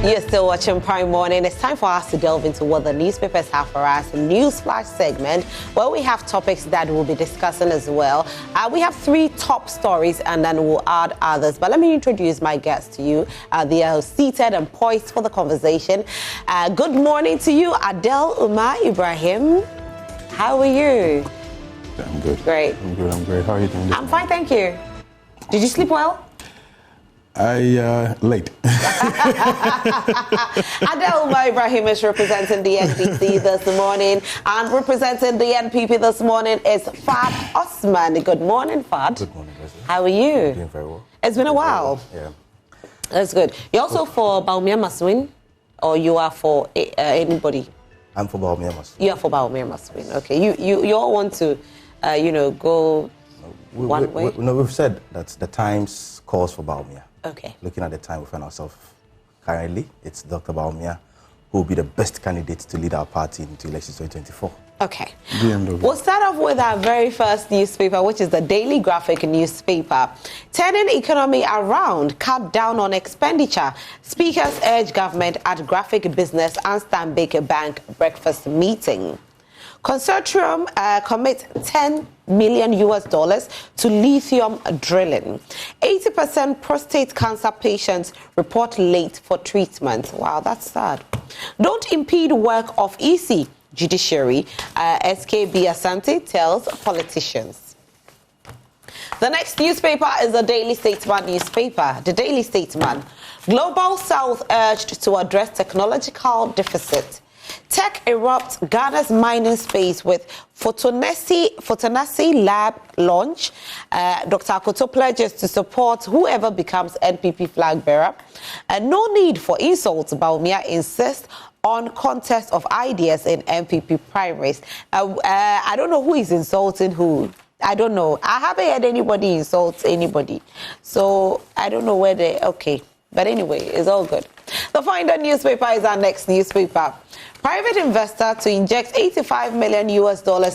You're still watching Prime Morning. It's time for us to delve into what the newspapers have for us. News Flash segment, where we have topics that we'll be discussing as well. We have 3 top stories, and then we'll add others. But let me introduce my guests to you. They are seated and poised for the conversation. Good morning to you, Adele Umar Ibrahim. How are you? I'm good. Great. I'm great. How are you doing? I'm fine, thank you. Did you sleep well? Late. Adele Umar Ibrahim is representing the NPC this morning, and representing the NPP this morning is Fad Osman. Good morning, Fad. Good morning, Leslie. How are you? Doing very well. It's been a while. Yeah. That's good. You're also for Bawumia Maswin, or you are for anybody? I'm for Bawumia Maswin. You are for Bawumia Maswin. Okay. You all want to, go one way? We've said that the Times calls for Bawumia. Okay. Looking at the time we find ourselves currently, it's Dr. Bawumia who will be the best candidate to lead our party into elections 2024. Okay. BMW. We'll start off with our very first newspaper, which is the Daily Graphic newspaper. Turning economy around, cut down on expenditure. Speakers urge government at Graphic Business and Stanbic Bank breakfast meeting. Consortium commits $10 million to lithium drilling. 80% prostate cancer patients report late for treatment. Wow, that's sad. Don't impede work of EC judiciary, SKB Asante tells politicians. The next newspaper is the Daily Statesman newspaper. The Daily Statesman. Global South urged to address technological deficit. Tech erupts Ghana's mining space with Photonasi Lab launch. Dr. Akoto pledges to support whoever becomes NPP flag bearer. No need for insults, Bawumia insists on contest of ideas in NPP primaries. I don't know who is insulting who. I don't know. I haven't heard anybody insult anybody. So I don't know where they... Okay. But anyway, it's all good. The Finder newspaper is our next newspaper. Private investor to inject $85 million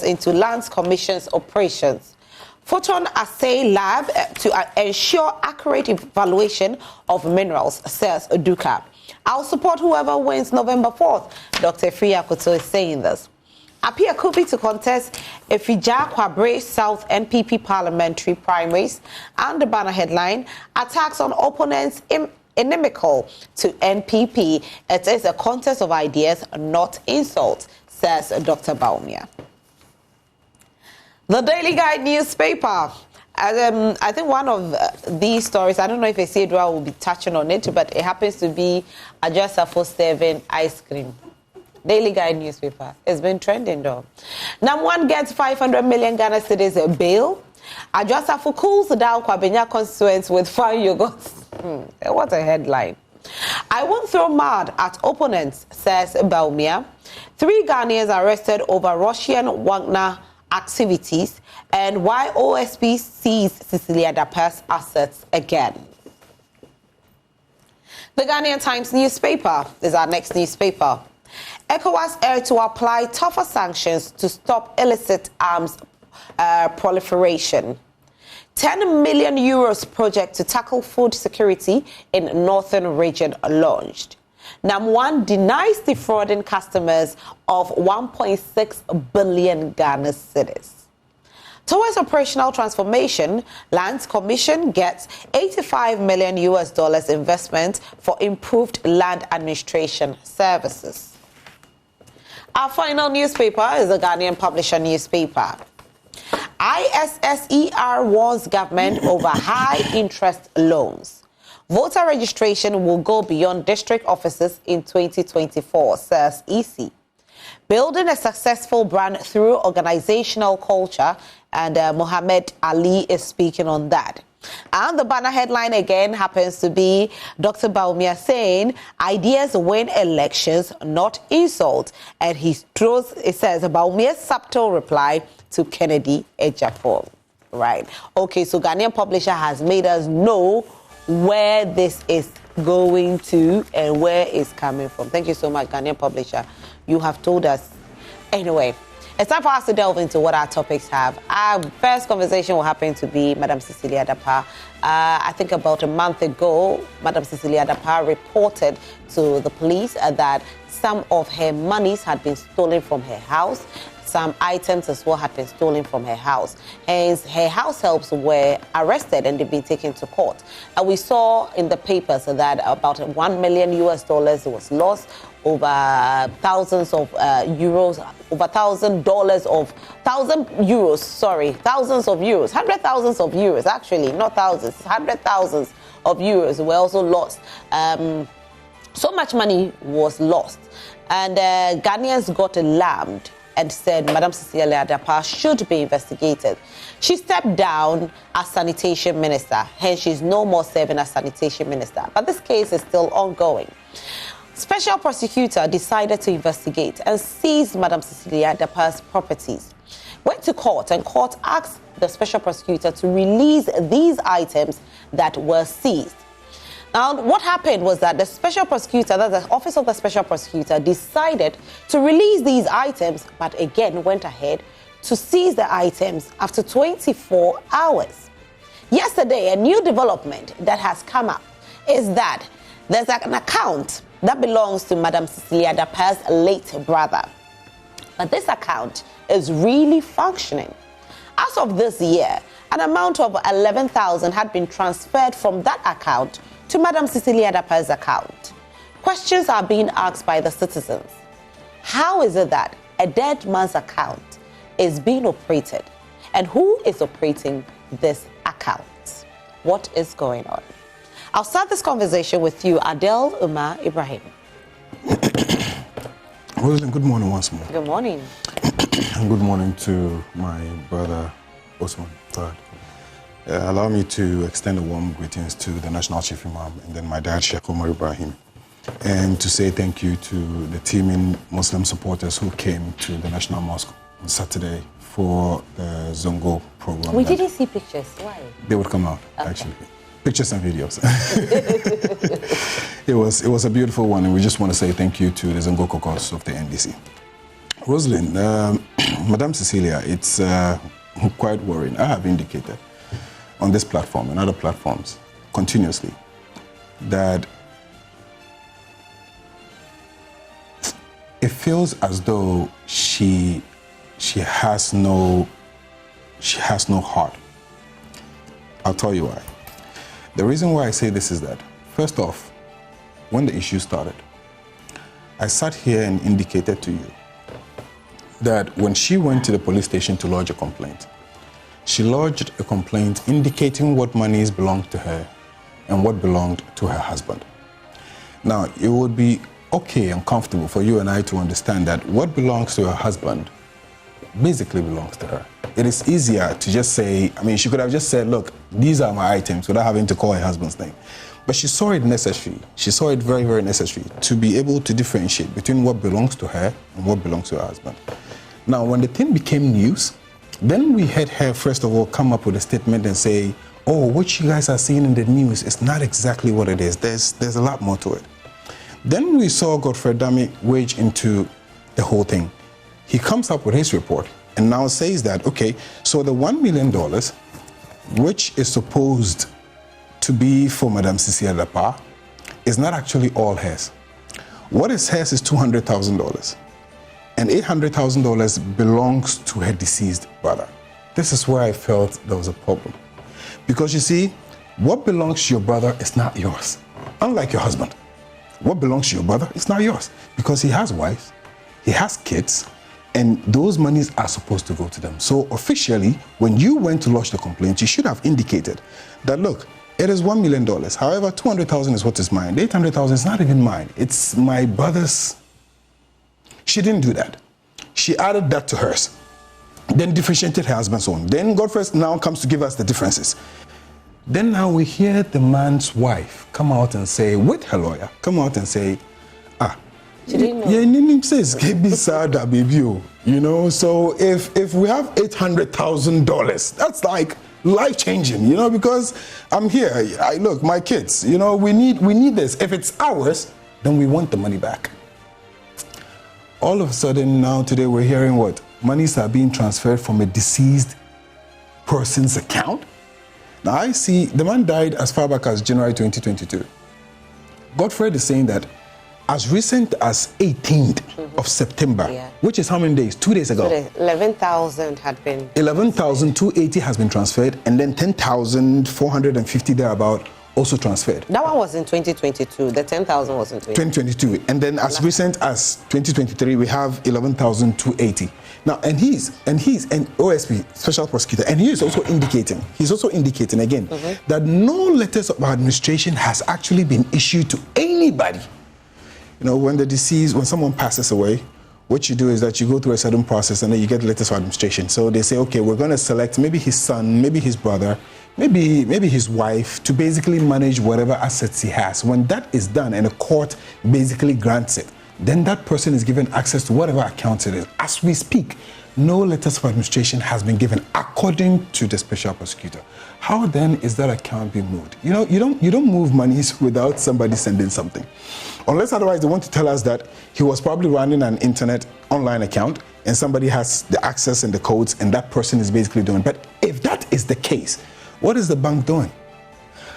into Lands Commission's operations. Photon Assay Lab to ensure accurate evaluation of minerals, says Duka. I'll support whoever wins November 4th. Dr. Free Akoto is saying this. Appear could be to contest Efija Kwabre South NPP parliamentary primaries, and the banner headline, attacks on opponents inimical to NPP. It is a contest of ideas, not insults, says Dr. Bawumia. The Daily Guide newspaper. I think one of these stories, I don't know if Esidra will be touching on it, but it happens to be Adjasa for serving ice cream. Daily Guide newspaper. It's been trending though. Number 1 gets 500 million Ghana cedis a bail. Adjasa cools down Kwabenya constituents with fine yogurts. What a headline. I won't throw mud at opponents, says Bawumia. 3 Ghanaians arrested over Russian Wagner activities, and why OSP sees Cecilia Dapar's assets again. The Ghanaian Times newspaper is our next newspaper. ECOWAS urged to apply tougher sanctions to stop illicit arms proliferation. 10 million euros project to tackle food security in northern region launched. Nam1 denies defrauding customers of 1.6 billion Ghana cedis. Towards operational transformation, Lands Commission gets $85 million investment for improved land administration services. Our final newspaper is the Ghanaian Publisher newspaper. ISSER warns government over high interest loans. Voter registration will go beyond district offices in 2024, says EC. Building a successful brand through organizational culture, and Mohammed Ali is speaking on that. And the banner headline again happens to be Dr. Bawumia saying, ideas win elections, not insult. And it says, Bawumia's subtle reply to Kennedy Ejapong. Right. Okay, so Ghanaian Publisher has made us know where this is going to and where it's coming from. Thank you so much, Ghanaian Publisher. You have told us. Anyway, It's time for us to delve into what our topics have. Our first conversation will happen to be Madam Cecilia Dampare. I think about a month ago, Madam Cecilia Dampare reported to the police that some of her monies had been stolen from her house. Some items as well had been stolen from her house. Hence, her house helps were arrested and they've been taken to court. And we saw in the papers that about $1 million was lost, over thousands of euros, over $1,000 of thousands of euros, hundred thousands of euros, actually, not thousands, 100,000 of euros were also lost. So much money was lost. And Ghanaians got alarmed and said Madam Cecilia Dampare should be investigated. She stepped down as sanitation minister, hence she's no more serving as sanitation minister. But this case is still ongoing. Special prosecutor decided to investigate and seize Madam Cecilia Dampare's properties. Went to court and court asked the special prosecutor to release these items that were seized. Now, what happened was that the special prosecutor, the office of the special prosecutor, decided to release these items, but again went ahead to seize the items after 24 hours. Yesterday, a new development that has come up is that there's an account that belongs to Madam Cecilia Dampare's late brother. But this account is really functioning. As of this year, an amount of 11,000 had been transferred from that account to Madam Cecilia Dampare's account. Questions are being asked by the citizens. How is it that a dead man's account is being operated? And who is operating this account? What is going on? I'll start this conversation with you, Adel Umar Ibrahim. Rosalind, good morning once more. Good morning. And good morning to my brother, Osman. Allow me to extend a warm greetings to the National Chief Imam and then my dad, Sheikh Umar Ibrahim, and to say thank you to the teeming Muslim supporters who came to the National Mosque on Saturday for the Zongo program. We didn't see pictures. Why? They would come out, actually. Pictures and videos. It was a beautiful one, and we just want to say thank you to the Zongo caucus of the NDC. Rosalind, Madam Cecilia, it's quite worrying. I have indicated on this platform and other platforms continuously that it feels as though she has no heart. I'll tell you why. The reason why I say this is that, first off, when the issue started, I sat here and indicated to you that when she went to the police station to lodge a complaint, she lodged a complaint indicating what monies belonged to her and what belonged to her husband. Now, it would be okay and comfortable for you and I to understand that what belongs to her husband basically belongs to her. It is easier to just say, she could have just said, look, these are my items without having to call her husband's name. But she saw it necessary. She saw it very, very necessary to be able to differentiate between what belongs to her and what belongs to her husband. Now, when the thing became news, then we had her, first of all, come up with a statement and say, oh, what you guys are seeing in the news is not exactly what it is. There's a lot more to it. Then we saw Godfrey Dami wage into the whole thing. He comes up with his report and now says that, okay, so the $1 million, which is supposed to be for Madam Cecilia Dampare, is not actually all hers. What is hers is $200,000. And $800,000 belongs to her deceased brother. This is where I felt there was a problem. Because you see, what belongs to your brother is not yours. Unlike your husband. What belongs to your brother is not yours. Because he has wives, he has kids, and those monies are supposed to go to them. So officially, when you went to lodge the complaint, you should have indicated that, look, it is $1 million. However, $200,000 is what is mine. The $800,000 is not even mine. It's my brother's. She didn't do that. She added that to hers. Then differentiated her husband's own. Then Godfrey now comes to give us the differences. Then now we hear the man's wife come out and say, with her lawyer, come out and say, she didn't know. Yeah, says, baby, you know, so if we have $800,000, that's like life-changing, you know, because I'm here, look, my kids, you know, we need this. If it's ours, then we want the money back. All of a sudden now today we're hearing what? monies are being transferred from a deceased person's account. Now I see the man died as far back as January 2022. Godfred is saying that as recent as 18th of September, which is how many days? 2 days ago. 11,000 had been. 11,280 has been transferred, and then 10,450 thereabout also transferred. That one was in 2022. The 10,000 was in 2022. And then as recent as 2023, we have 11,280. Now, and he's an OSP, Special Prosecutor, and he's also indicating again that no letters of administration has actually been issued to anybody. You know, when someone passes away, what you do is that you go through a certain process and then you get letters of administration. So they say, okay, we're going to select maybe his son, maybe his brother, maybe his wife to basically manage whatever assets he has. When that is done and a court basically grants it, then that person is given access to whatever account it is. As we speak, no letters of administration has been given according to the special prosecutor. How then is that account being moved? You know, you don't move monies without somebody sending something. Unless otherwise they want to tell us that he was probably running an internet online account and somebody has the access and the codes and that person is basically doing it. But if that is the case, what is the bank doing?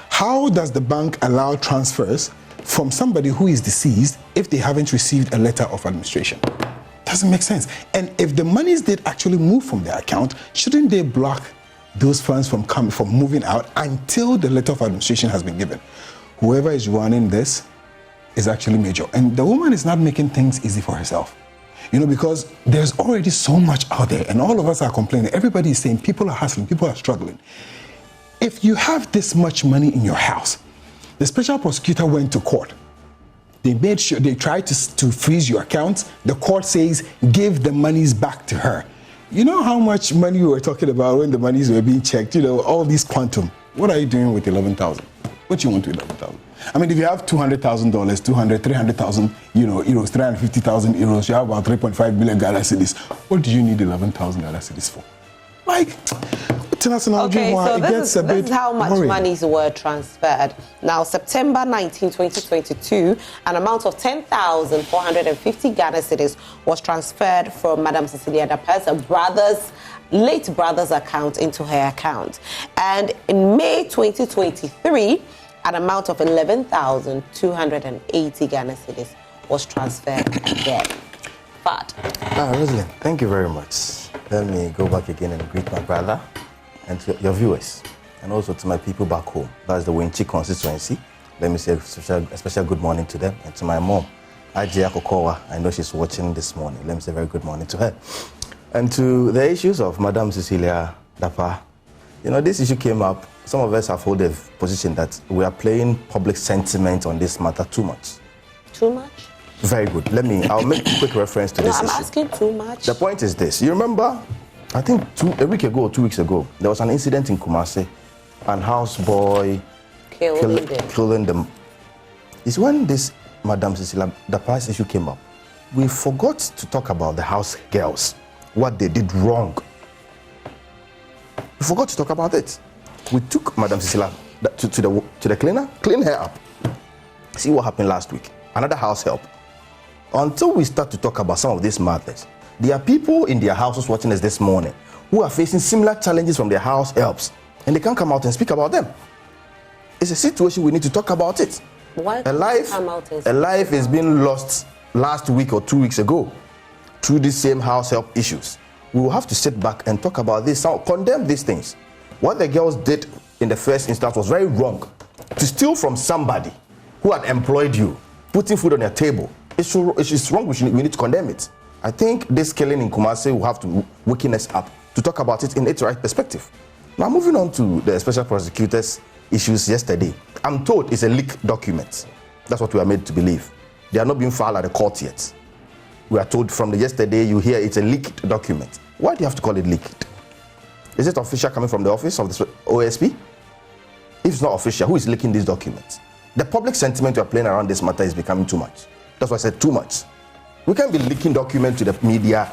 How does the bank allow transfers from somebody who is deceased if they haven't received a letter of administration? Doesn't make sense. And if the monies did actually move from their account, shouldn't they block those funds from moving out until the letter of administration has been given? Whoever is running this is actually major. And the woman is not making things easy for herself. You know, because there's already so much out there and all of us are complaining. Everybody is saying people are hustling, people are struggling. If you have this much money in your house, the special prosecutor went to court. They made sure, they tried to freeze your accounts. The court says, give the monies back to her. You know how much money we were talking about when the monies were being checked, you know, all these quantum. What are you doing with 11,000? What you want with 11,000? I mean, if you have $200,000, 300,000, euros, 350,000 euros, you have about 3.5 million Ghana cedis. What do you need 11,000 Ghana cedis for? Like, okay, so this is how much monies were transferred. Now, September 19, 2022, an amount of 10,450 Ghana cedis was transferred from Madam Cecilia Dampare's late brother's account into her account. And in May 2023, an amount of 11,280 Ghana cedis was transferred again. But Rosalind, thank you very much. Let me go back again and greet my brother and to your viewers, and also to my people back home. That's the Winchi constituency. Let me say a special good morning to them, and to my mom, Ajia Kokowa. I know she's watching this morning. Let me say a very good morning to her. And to the issues of Madam Cecilia Dampare, you know, this issue came up. Some of us have held a position that we are playing public sentiment on this matter too much. Too much? Very good. I'll make a quick reference to this issue. I'm asking too much. The point is this. You remember, I think a week ago or 2 weeks ago, there was an incident in Kumasi, and houseboy killing them. It's when this Madam Cecilia Dampare's issue came up, we forgot to talk about the house girls, what they did wrong. We forgot to talk about it. We took Madam Cecilia to the cleaner, clean her up. See what happened last week. Another house help. Until we start to talk about some of these matters, there are people in their houses watching us this morning who are facing similar challenges from their house helps, and they can't come out and speak about them. It's a situation we need to talk about it. Why a life is being lost last week or 2 weeks ago through these same house help issues. We will have to sit back and talk about this, condemn these things. What the girls did in the first instance was very wrong. To steal from somebody who had employed you, putting food on your table, it's wrong. We need to condemn it. I think this killing in Kumasi will have to waken us up to talk about it in its right perspective. Now, moving on to the special prosecutor's issues yesterday. I'm told it's a leaked document. That's what we are made to believe. They are not being filed at the court yet. We are told from yesterday, you hear it's a leaked document. Why do you have to call it leaked? Is it official coming from the office of the OSP? If it's not official, who is leaking these documents? The public sentiment we are playing around this matter is becoming too much. That's why I said too much. We can't be leaking documents to the media,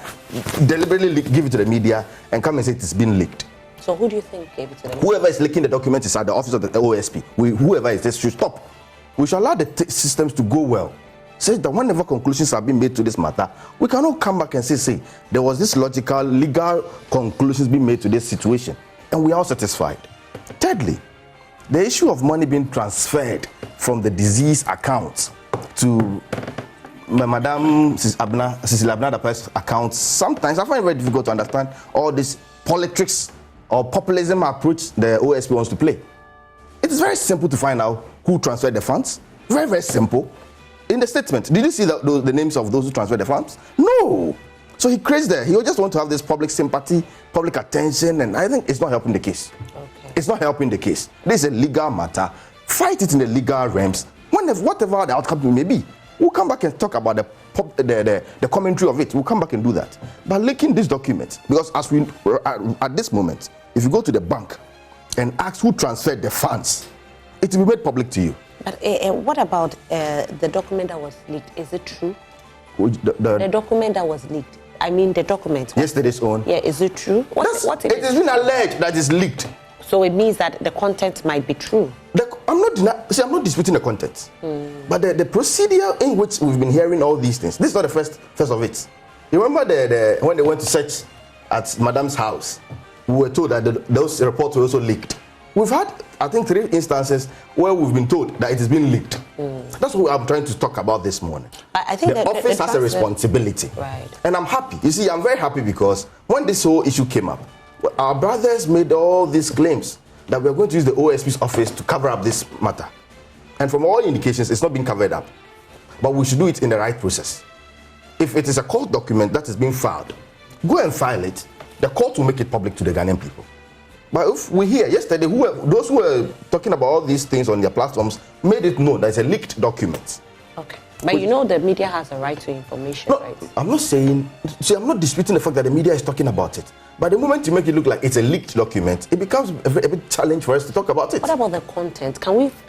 deliberately give it to the media, and come and say it's been leaked. So who do you think gave it to the media? Whoever is leaking the documents is at the office of the OSP. Whoever is this should stop. We should allow the systems to go well. says that whenever conclusions have been made to this matter, we cannot come back and say, there was this logical, legal conclusions being made to this situation, and we are all satisfied. Thirdly, the issue of money being transferred from the disease account to Madam Cecilia Abna Dampare's account, sometimes I find it very difficult to understand all this politics or populism approach the OSP wants to play. It is very simple to find out who transferred the funds. Very, very simple. In the statement, did you see the names of those who transferred the funds? No. So he creates there. He just want to have this public sympathy, public attention, and I think it's not helping the case. Okay. It's not helping the case. This is a legal matter. Fight it in the legal realms. Whatever the outcome may be, we'll come back and talk about the commentary of it. We'll come back and do that. But linking this document, because as we at this moment, if you go to the bank and ask who transferred the funds, it will be made public to you. But what about the document that was leaked? Is it true? The document that was leaked. I mean, the document. Yesterday's own. Yeah, is it true? What it has been alleged that it's leaked. So it means that the content might be true. I'm not disputing the content. But the procedure in which we've been hearing all these things, this is not the first of it. You remember when they went to search at Madam's house, we were told that those reports were also leaked. We've had, I think, 3 instances where we've been told that it has been leaked. That's what I'm trying to talk about this morning. I think the office has a responsibility. Right. And I'm happy. You see, I'm very happy because when this whole issue came up, our brothers made all these claims that we're going to use the OSP's office to cover up this matter. And from all indications, it's not being covered up. But we should do it in the right process. If it is a court document that is being filed, go and file it. The court will make it public to the Ghanaian people. But if we hear yesterday, those who were talking about all these things on their platforms made it known that it's a leaked document. Okay. But you know the media has a right to information, no, right? I'm not saying, see, I'm not disputing the fact that the media is talking about it. But the moment you make it look like it's a leaked document, it becomes a bit challenge for us to talk about it. What about the content?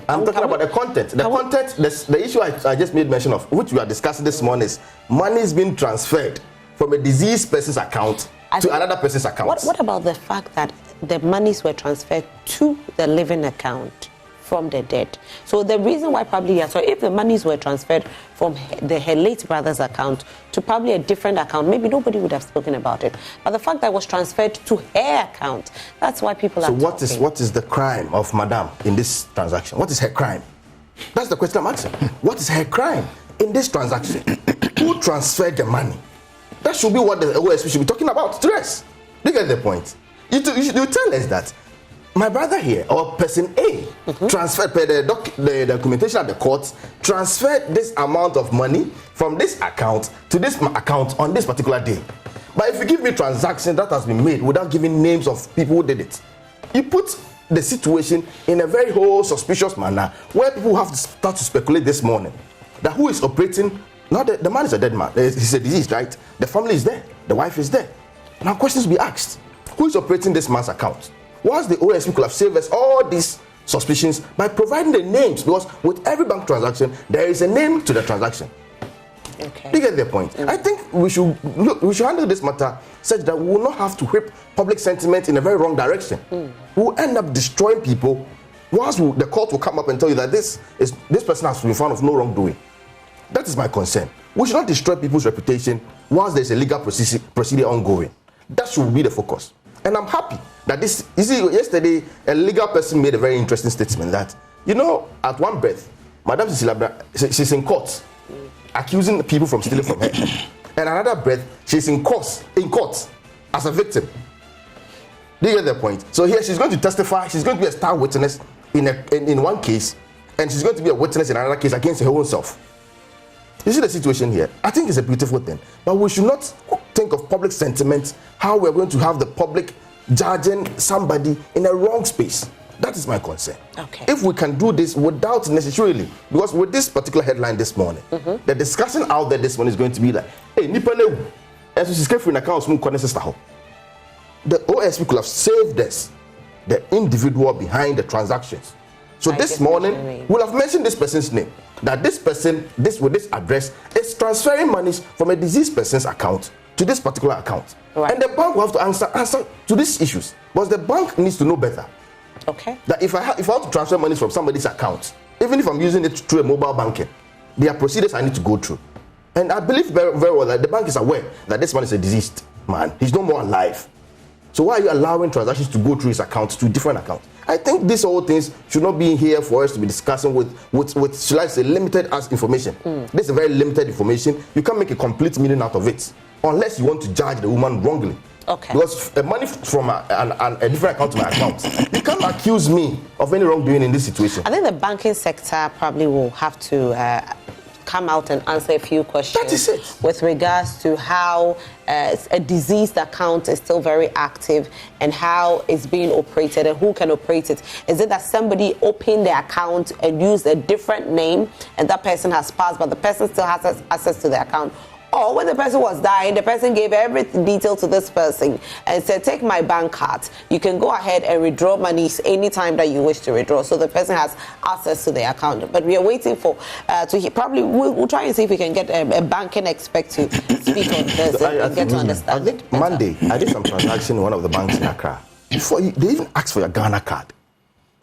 I'm talking about the content. The issue I just made mention of, which we are discussing this morning, is money is being transferred from a diseased person's account to another person's account. What about the fact that the monies were transferred to the living account from the dead? So the reason why probably, so if the monies were transferred from her late brother's account to probably a different account, maybe nobody would have spoken about it. But the fact that it was transferred to her account, that's why people are talking. So what is the crime of Madam in this transaction? What is her crime? That's the question I'm asking. What is her crime in this transaction? Who transferred the money? That should be what the OSP should be talking about to us. You get the point? You tell us that my brother here, or person A, transferred the documentation at the court, transferred this amount of money from this account to this account on this particular day. But if you give me transaction that has been made without giving names of people who did it, you put the situation in a very whole suspicious manner where people have to start to speculate this morning that who is operating. Now the man is a dead man. He's a disease, right? The family is there. The wife is there. Now questions will be asked. Who is operating this man's account? Once the OSP could have saved us all these suspicions by providing the names, because with every bank transaction, there is a name to the transaction. Okay. You get the point? I think we should handle this matter such that we will not have to whip public sentiment in a very wrong direction. We will end up destroying people. Once the court will come up and tell you that this person has been found of no wrongdoing. That is my concern. We should not destroy people's reputation once there's a legal procedure ongoing. That should be the focus. And I'm happy that this, you see, yesterday, a legal person made a very interesting statement that, at one breath, Madam Cecilia, she's in court, accusing people from stealing from her. And another breath, she's in court as a victim. Do you get the point? So here she's going to testify, she's going to be a star witness in one case, and she's going to be a witness in another case against her own self. You see the situation here? I think it's a beautiful thing. But we should not think of public sentiment, how we're going to have the public judging somebody in a wrong space. That is my concern. Okay. If we can do this without necessarily, because with this particular headline this morning, the discussion out there this morning is going to be like, hey, the OSP could have saved us, the individual behind the transactions. So this morning, we'll have mentioned this person's name. That this person, with this address, is transferring monies from a deceased person's account to this particular account. Right. And the bank will have to answer to these issues. Because the bank needs to know better. Okay. That if I want to transfer money from somebody's account, even if I'm using it through a mobile banking, There are procedures I need to go through. And I believe very, very well that the bank is aware that this man is a deceased man. He's no more alive. So why are you allowing transactions to go through his account to different accounts? I think these whole things should not be here for us to be discussing with should I say, limited as information. This is very limited information. You can't make a complete meaning out of it unless you want to judge the woman wrongly. Okay. Because money from a different account to my account, you can't accuse me of any wrongdoing in this situation. I think the banking sector probably will have to come out and answer a few questions. That is it. With regards to how a diseased account is still very active and how it's being operated and who can operate it. Is it that somebody opened the account and used a different name and that person has passed, but the person still has access to the account? Or when the person was dying, the person gave every detail to this person and said, take my bank card. You can go ahead and withdraw money anytime that you wish to withdraw. So the person has access to the account. But we are waiting for, probably we'll try and see if we can get a banking expert to speak on this and get to understand. I think Monday, I did some transaction in one of the banks in Accra. They even asked for your Ghana card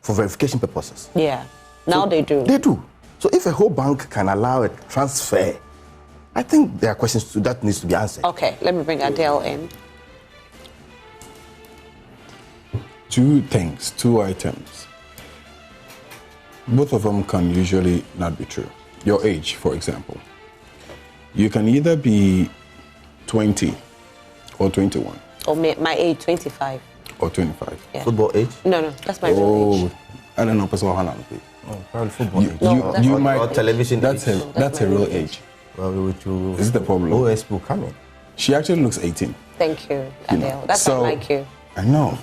for verification purposes. Yeah, now so they do. They do. So if a whole bank can allow a transfer, I think there are questions that needs to be answered. Okay, let me bring Adele in. Two items. Both of them can usually not be true. Your age, for example. You can either be 20 or 21. Or my age, 25. Or 25. Yeah. Football age? No, that's my real age. I don't know, personal Probably football age. No, you might, or television that's age. That's a real age. Well, This is the problem. OS will come in. She actually looks 18. Thank you, Adele. That's so, unlike you. I know.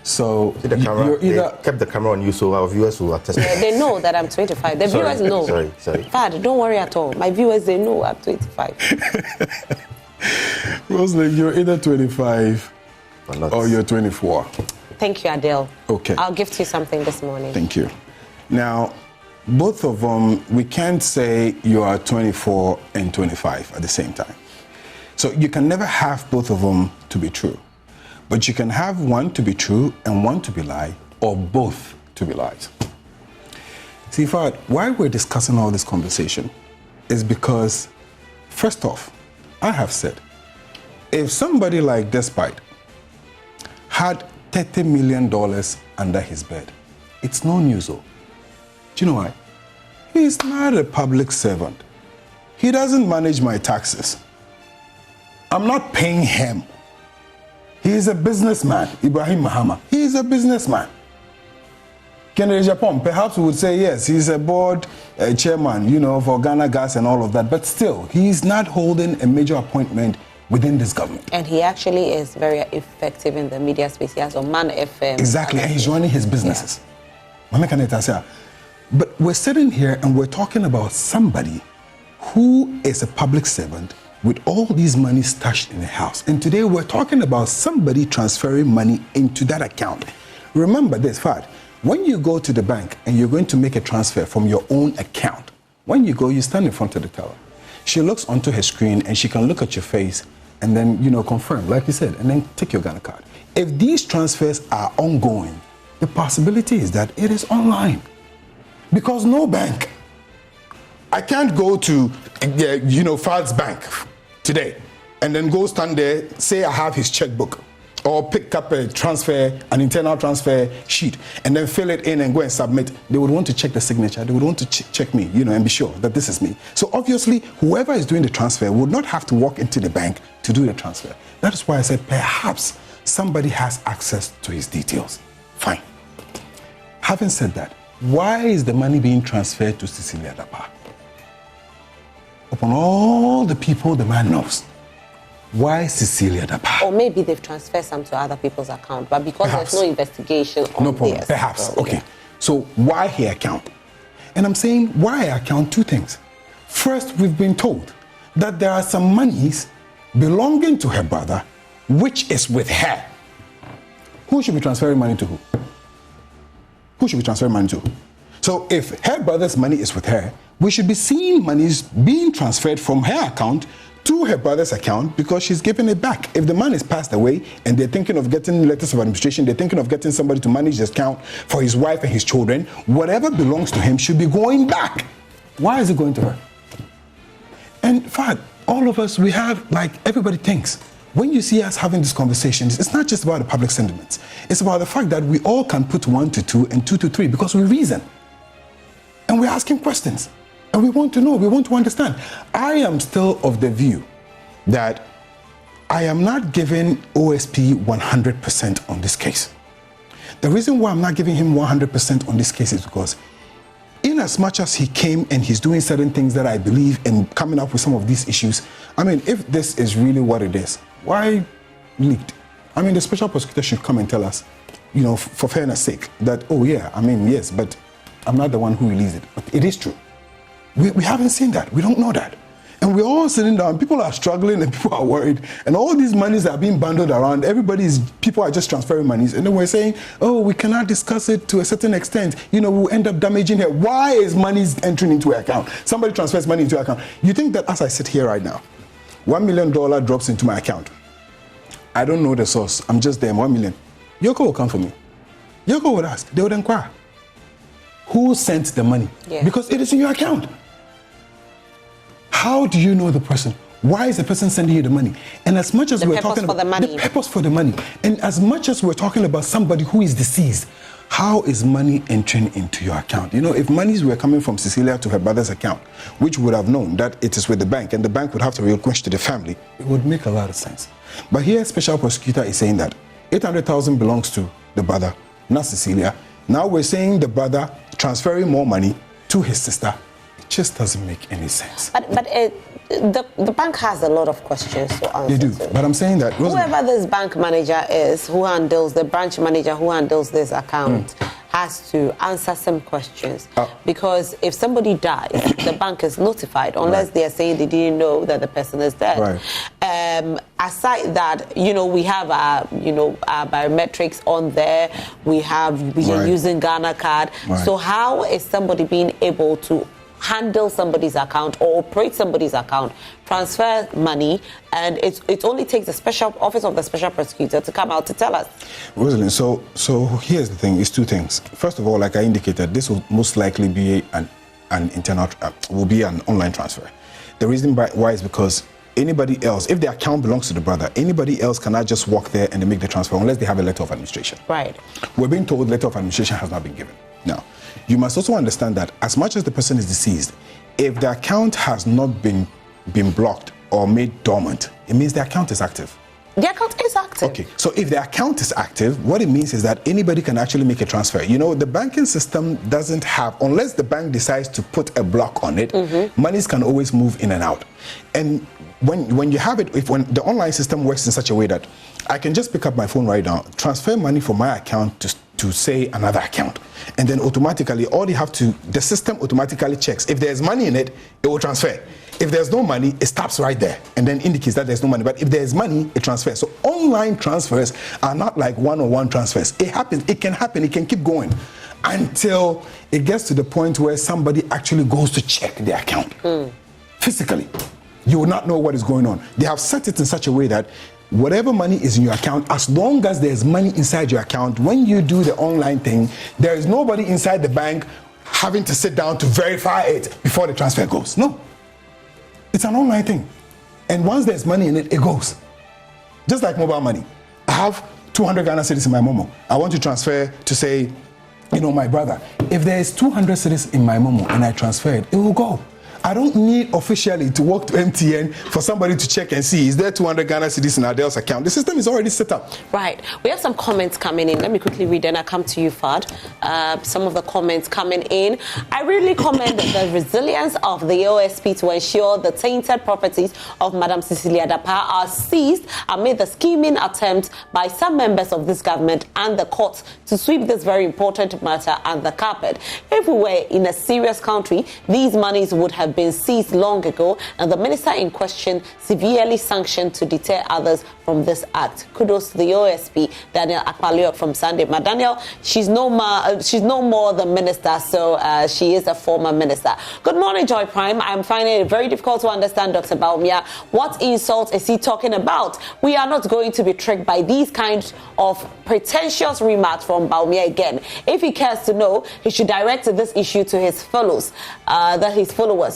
So See the camera? you're either They kept the camera on you so our viewers will attest. Yeah, they know that I'm 25. The viewers know. Sorry. Fad, don't worry at all. My viewers, they know I'm 25. Rosalind, you're either 25 or you're 24. Thank you, Adele. Okay. I'll gift you something this morning. Thank you. Now, both of them, we can't say you are 24 and 25 at the same time. So you can never have both of them to be true. But you can have one to be true and one to be lie, or both to be lies. See, Fad, why we're discussing all this conversation is because, first off, I have said, if somebody like Despite had $30 million under his bed, it's no news, though. Do you know why? He's not a public servant. He doesn't manage my taxes. I'm not paying him. He's a businessman, Ibrahim Mahama. He's a businessman. Kennedy Japan, perhaps we would say yes, he's a board chairman, for Ghana Gas and all of that, but still, he's not holding a major appointment within this government. And he actually is very effective in the media space. He has a Man FM. Exactly, and he's running his businesses. Yeah. But we're sitting here and we're talking about somebody who is a public servant with all these money stashed in a house. And today we're talking about somebody transferring money into that account. Remember this, Fad. When you go to the bank and you're going to make a transfer from your own account, when you go, you stand in front of the teller. She looks onto her screen and she can look at your face and then, confirm, like you said, and then take your Ghana card. If these transfers are ongoing, the possibility is that it is online. Because no bank, I can't go to, Fad's bank today and then go stand there, say I have his checkbook, or pick up a transfer, an internal transfer sheet, and then fill it in and go and submit. They would want to check the signature. They would want to check me, and be sure that this is me. So obviously, whoever is doing the transfer would not have to walk into the bank to do the transfer. That is why I said perhaps somebody has access to his details. Fine. Having said that, why is the money being transferred to Cecilia Dampare? Upon all the people the man knows, why Cecilia Dampare? Or maybe they've transferred some to other people's account, but because Perhaps. there's no investigation on No problem. this. Perhaps. So, Okay. yeah. So why her account? And I'm saying why her account, two things. First, we've been told that there are some monies belonging to her brother, which is with her. Who should be transferring money to who? Who should be transferring money to? So if her brother's money is with her, we should be seeing monies being transferred from her account to her brother's account because she's giving it back. If the man is passed away and they're thinking of getting letters of administration, they're thinking of getting somebody to manage this account for his wife and his children, whatever belongs to him should be going back. Why is it going to her? And in fact, all of us, we have, like everybody thinks, when you see us having these conversations, it's not just about the public sentiments. It's about the fact that we all can put 1 to 2 and 2 to 3 because we reason. And we're asking questions. And we want to know, we want to understand. I am still of the view that I am not giving OSP 100% on this case. The reason why I'm not giving him 100% on this case is because in as much as he came and he's doing certain things that I believe and coming up with some of these issues, I mean, if this is really what it is, why leaked? I mean, the special prosecutor should come and tell us, you know, for fairness sake, that, oh yeah, I mean, yes, but I'm not the one who released it. But it is true. We haven't seen that. We don't know that. And we're all sitting down, people are struggling and people are worried, and all these monies are being bundled around, people are just transferring monies, and then we're saying, oh, we cannot discuss it to a certain extent, you know, we'll end up damaging her. Why is money entering into her account? Somebody transfers money into her account. You think that as I sit here right now, $1 million drops into my account. I don't know the source, I'm just there, 1 million. Yoko will come for me. Yoko would ask, they would inquire. Who sent the money? Yeah. Because it is in your account. How do you know the person? Why is the person sending you the money? And as much as we're talking about the purpose for the money, and as much as we're talking about somebody who is deceased, how is money entering into your account? You know, if monies were coming from Cecilia to her brother's account, which would have known that it is with the bank, and the bank would have to relinquish to the family, it would make a lot of sense. But here, special prosecutor is saying that 800,000 belongs to the brother, not Cecilia. Now we're saying the brother transferring more money to his sister. It just doesn't make any sense. But the bank has a lot of questions to answer. They do, but I'm saying that whoever this bank manager is, who handles the branch manager, who handles this account, has to answer some questions. Because if somebody dies, the bank is notified, unless they are saying they didn't know that the person is dead. Right. Aside that, you know, we have our biometrics on there. We are using Ghana card. Right. So how is somebody being able to handle somebody's account or operate somebody's account, transfer money, and it only takes the special office of the special prosecutor to come out to tell us? Rosalind, so here's the thing, it's two things. First of all, like I indicated, this will most likely be an online transfer. The reason why is because anybody else, if the account belongs to the brother, anybody else cannot just walk there and make the transfer unless they have a letter of administration. Right. We're being told letter of administration has not been given. Now, you must also understand that as much as the person is deceased, if the account has not been blocked or made dormant, it means the account is active. The account is active. Okay, so if the account is active, what it means is that anybody can actually make a transfer. You know, the banking system doesn't have, unless the bank decides to put a block on it, monies can always move in and out. And when you have it, when the online system works in such a way that I can just pick up my phone right now, transfer money from my account to say another account, and then automatically the system automatically checks. If there's money in it, it will transfer. If there's no money, it stops right there and then indicates that there's no money. But if there's money, it transfers. So online transfers are not like one-on-one transfers. It happens, it can happen, it can keep going until it gets to the point where somebody actually goes to check the account physically. You will not know what is going on. They have set it in such a way that whatever money is in your account, as long as there's money inside your account, when you do the online thing, there is nobody inside the bank having to sit down to verify it before the transfer goes. No. It's an online thing. And once there's money in it, it goes. Just like mobile money. I have 200 Ghana cedis in my Momo. I want to transfer to say, you know, my brother. If there's 200 cedis in my Momo and I transfer it, it will go. I don't need officially to walk to MTN for somebody to check and see, is there 200 Ghana cedis in Adele's account? The system is already set up. Right. We have some comments coming in. Let me quickly read, then I come to you, Fad. Some of the comments coming in. I really commend the resilience of the OSP to ensure the tainted properties of Madam Cecilia Dampare are seized amid the scheming attempt by some members of this government and the courts to sweep this very important matter under the carpet. If we were in a serious country, these monies would have been seized long ago, and the minister in question severely sanctioned to deter others from this act. Kudos to the OSP, Daniel Akpaliok from Sunday. Daniel, she's no more the minister, so she is a former minister. Good morning, Joy Prime. I'm finding it very difficult to understand Dr. Bawumia. What insult is he talking about? We are not going to be tricked by these kinds of pretentious remarks from Bawumia again. If he cares to know, he should direct this issue to his followers,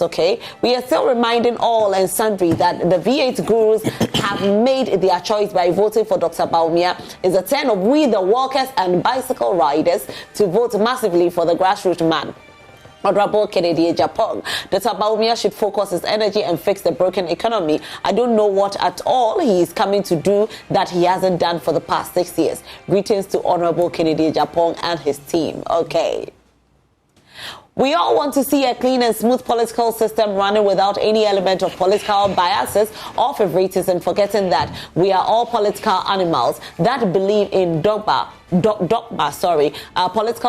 okay? We are still reminding all and sundry that the V8 gurus have made their choice by voting for Dr. Bawumia. It's a turn of we, the walkers and bicycle riders, to vote massively for the grassroots man. Honorable Kennedy Japan. Dr. Bawumia should focus his energy and fix the broken economy. I don't know what at all he is coming to do that he hasn't done for the past 6 years. Greetings to Honorable Kennedy Japan and his team. Okay. We all want to see a clean and smooth political system running without any element of political biases or favoritism, forgetting that we are all political animals that believe in political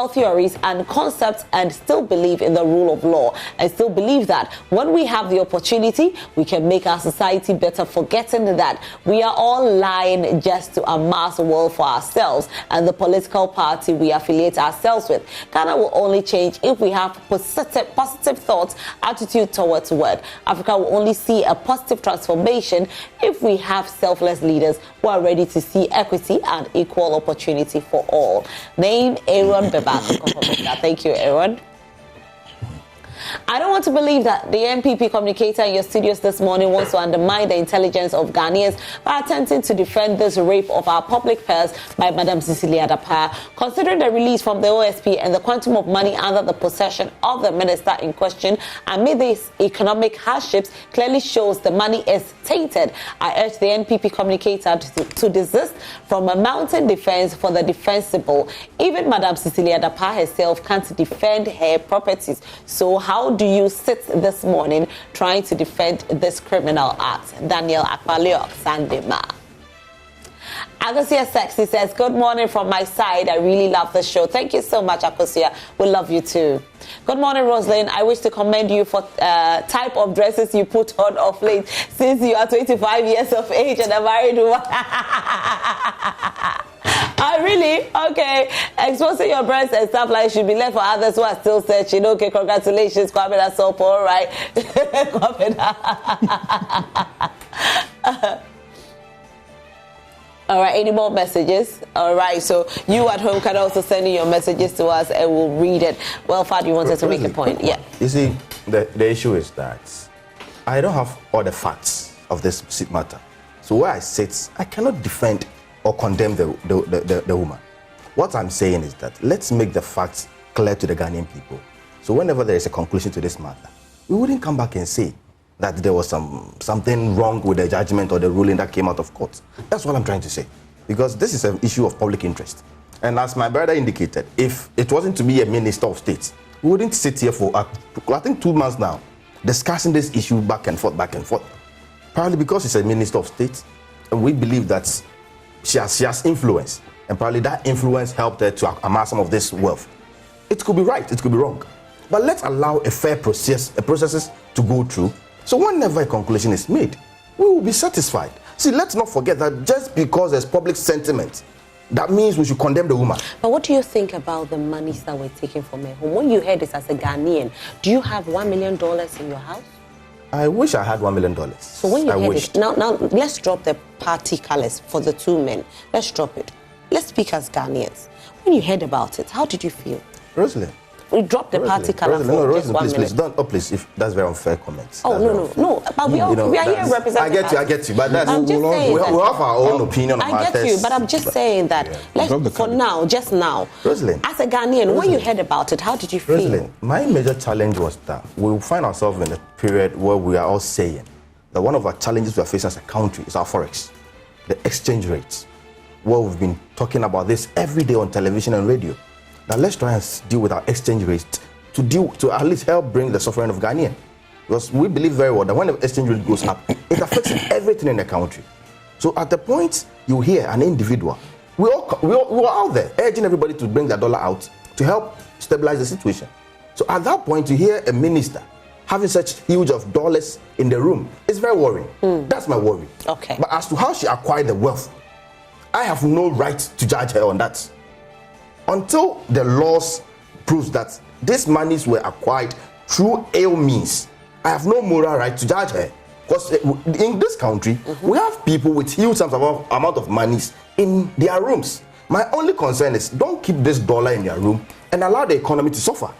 theories and concepts and still believe in the rule of law and still believe that when we have the opportunity, we can make our society better, forgetting that we are all lying just to amass wealth for ourselves and the political party we affiliate ourselves with. Ghana will only change if we have positive thoughts, attitude towards work. Africa will only see a positive transformation if we have selfless leaders who are ready to see equity and equal opportunity for all. Name Aaron Bebas. Thank you, Aaron. I don't want to believe that the NPP communicator in your studios this morning wants to undermine the intelligence of Ghanaians by attempting to defend this rape of our public purse by Madam Cecilia Dampare. Considering the release from the OSP and the quantum of money under the possession of the minister in question amid these economic hardships clearly shows the money is tainted. I urge the NPP communicator to desist from a mounting defense for the defensible. Even Madam Cecilia Dampare herself can't defend her properties. So how do you sit this morning trying to defend this criminal act? Daniel Akpaliok, Sandema. Akosia Sexy says, good morning from my side. I really love the show. Thank you so much, Akosia. We love you too. Good morning, Rosalind. I wish to commend you for type of dresses you put on of late since you are 25 years of age and a married woman. Really? Okay. Exposing your breasts and stuff like should be left for others who are still searching. Okay, congratulations, Kwame Sopo. All right. All right, any more messages? All right, so you at home can also send in your messages to us and we'll read it. Well, Fad, you wanted to make a point. Yeah. You see, the issue is that I don't have all the facts of this matter. So where I sit, I cannot defend or condemn the woman. What I'm saying is that let's make the facts clear to the Ghanaian people. So whenever there is a conclusion to this matter, we wouldn't come back and say that there was something wrong with the judgment or the ruling that came out of court. That's what I'm trying to say. Because this is an issue of public interest. And as my brother indicated, if it wasn't to be a minister of state, we wouldn't sit here for, I think, 2 months now, discussing this issue back and forth. Probably because she's a minister of state, and we believe that she has influence, and probably that influence helped her to amass some of this wealth. It could be right, it could be wrong. But let's allow a fair processes to go through. So whenever a conclusion is made, we will be satisfied. See, let's not forget that just because there's public sentiment, that means we should condemn the woman. But what do you think about the monies that were taken from her home? When you heard this as a Ghanaian, do you have $1 million in your house? I wish I had $1 million. So when you heard it, now let's drop the party colors for the two men. Let's drop it. Let's speak as Ghanaians. When you heard about it, how did you feel? Rosalind. We dropped the party color for just 1 minute. Please, don't. Oh, please, if that's very unfair comments. Oh, no. But we are here representing. I get you. But that's, I'm just saying we have our own opinion on I get you, but I'm just saying that, just now, Rosalind, as a Ghanaian, when you heard about it, how did you feel? Rosalind, my major challenge was that we find ourselves in a period where we are all saying that one of our challenges we are facing as a country is our forex, the exchange rates. Well, we've been talking about this every day on television and radio. Now let's try and deal with our exchange rate to at least help bring the suffering of Ghanaian. Because we believe very well that when the exchange rate goes up, it affects everything in the country. So at the point you hear an individual, we were out there urging everybody to bring their dollar out to help stabilize the situation. So at that point you hear a minister having such huge of dollars in the room. It's very worrying. That's my worry. Okay. But as to how she acquired the wealth, I have no right to judge her on that. Until the laws proves that these monies were acquired through ill means, I have no moral right to judge her. Because in this country, we have people with huge amount of monies in their rooms. My only concern is don't keep this dollar in your room and allow the economy to suffer.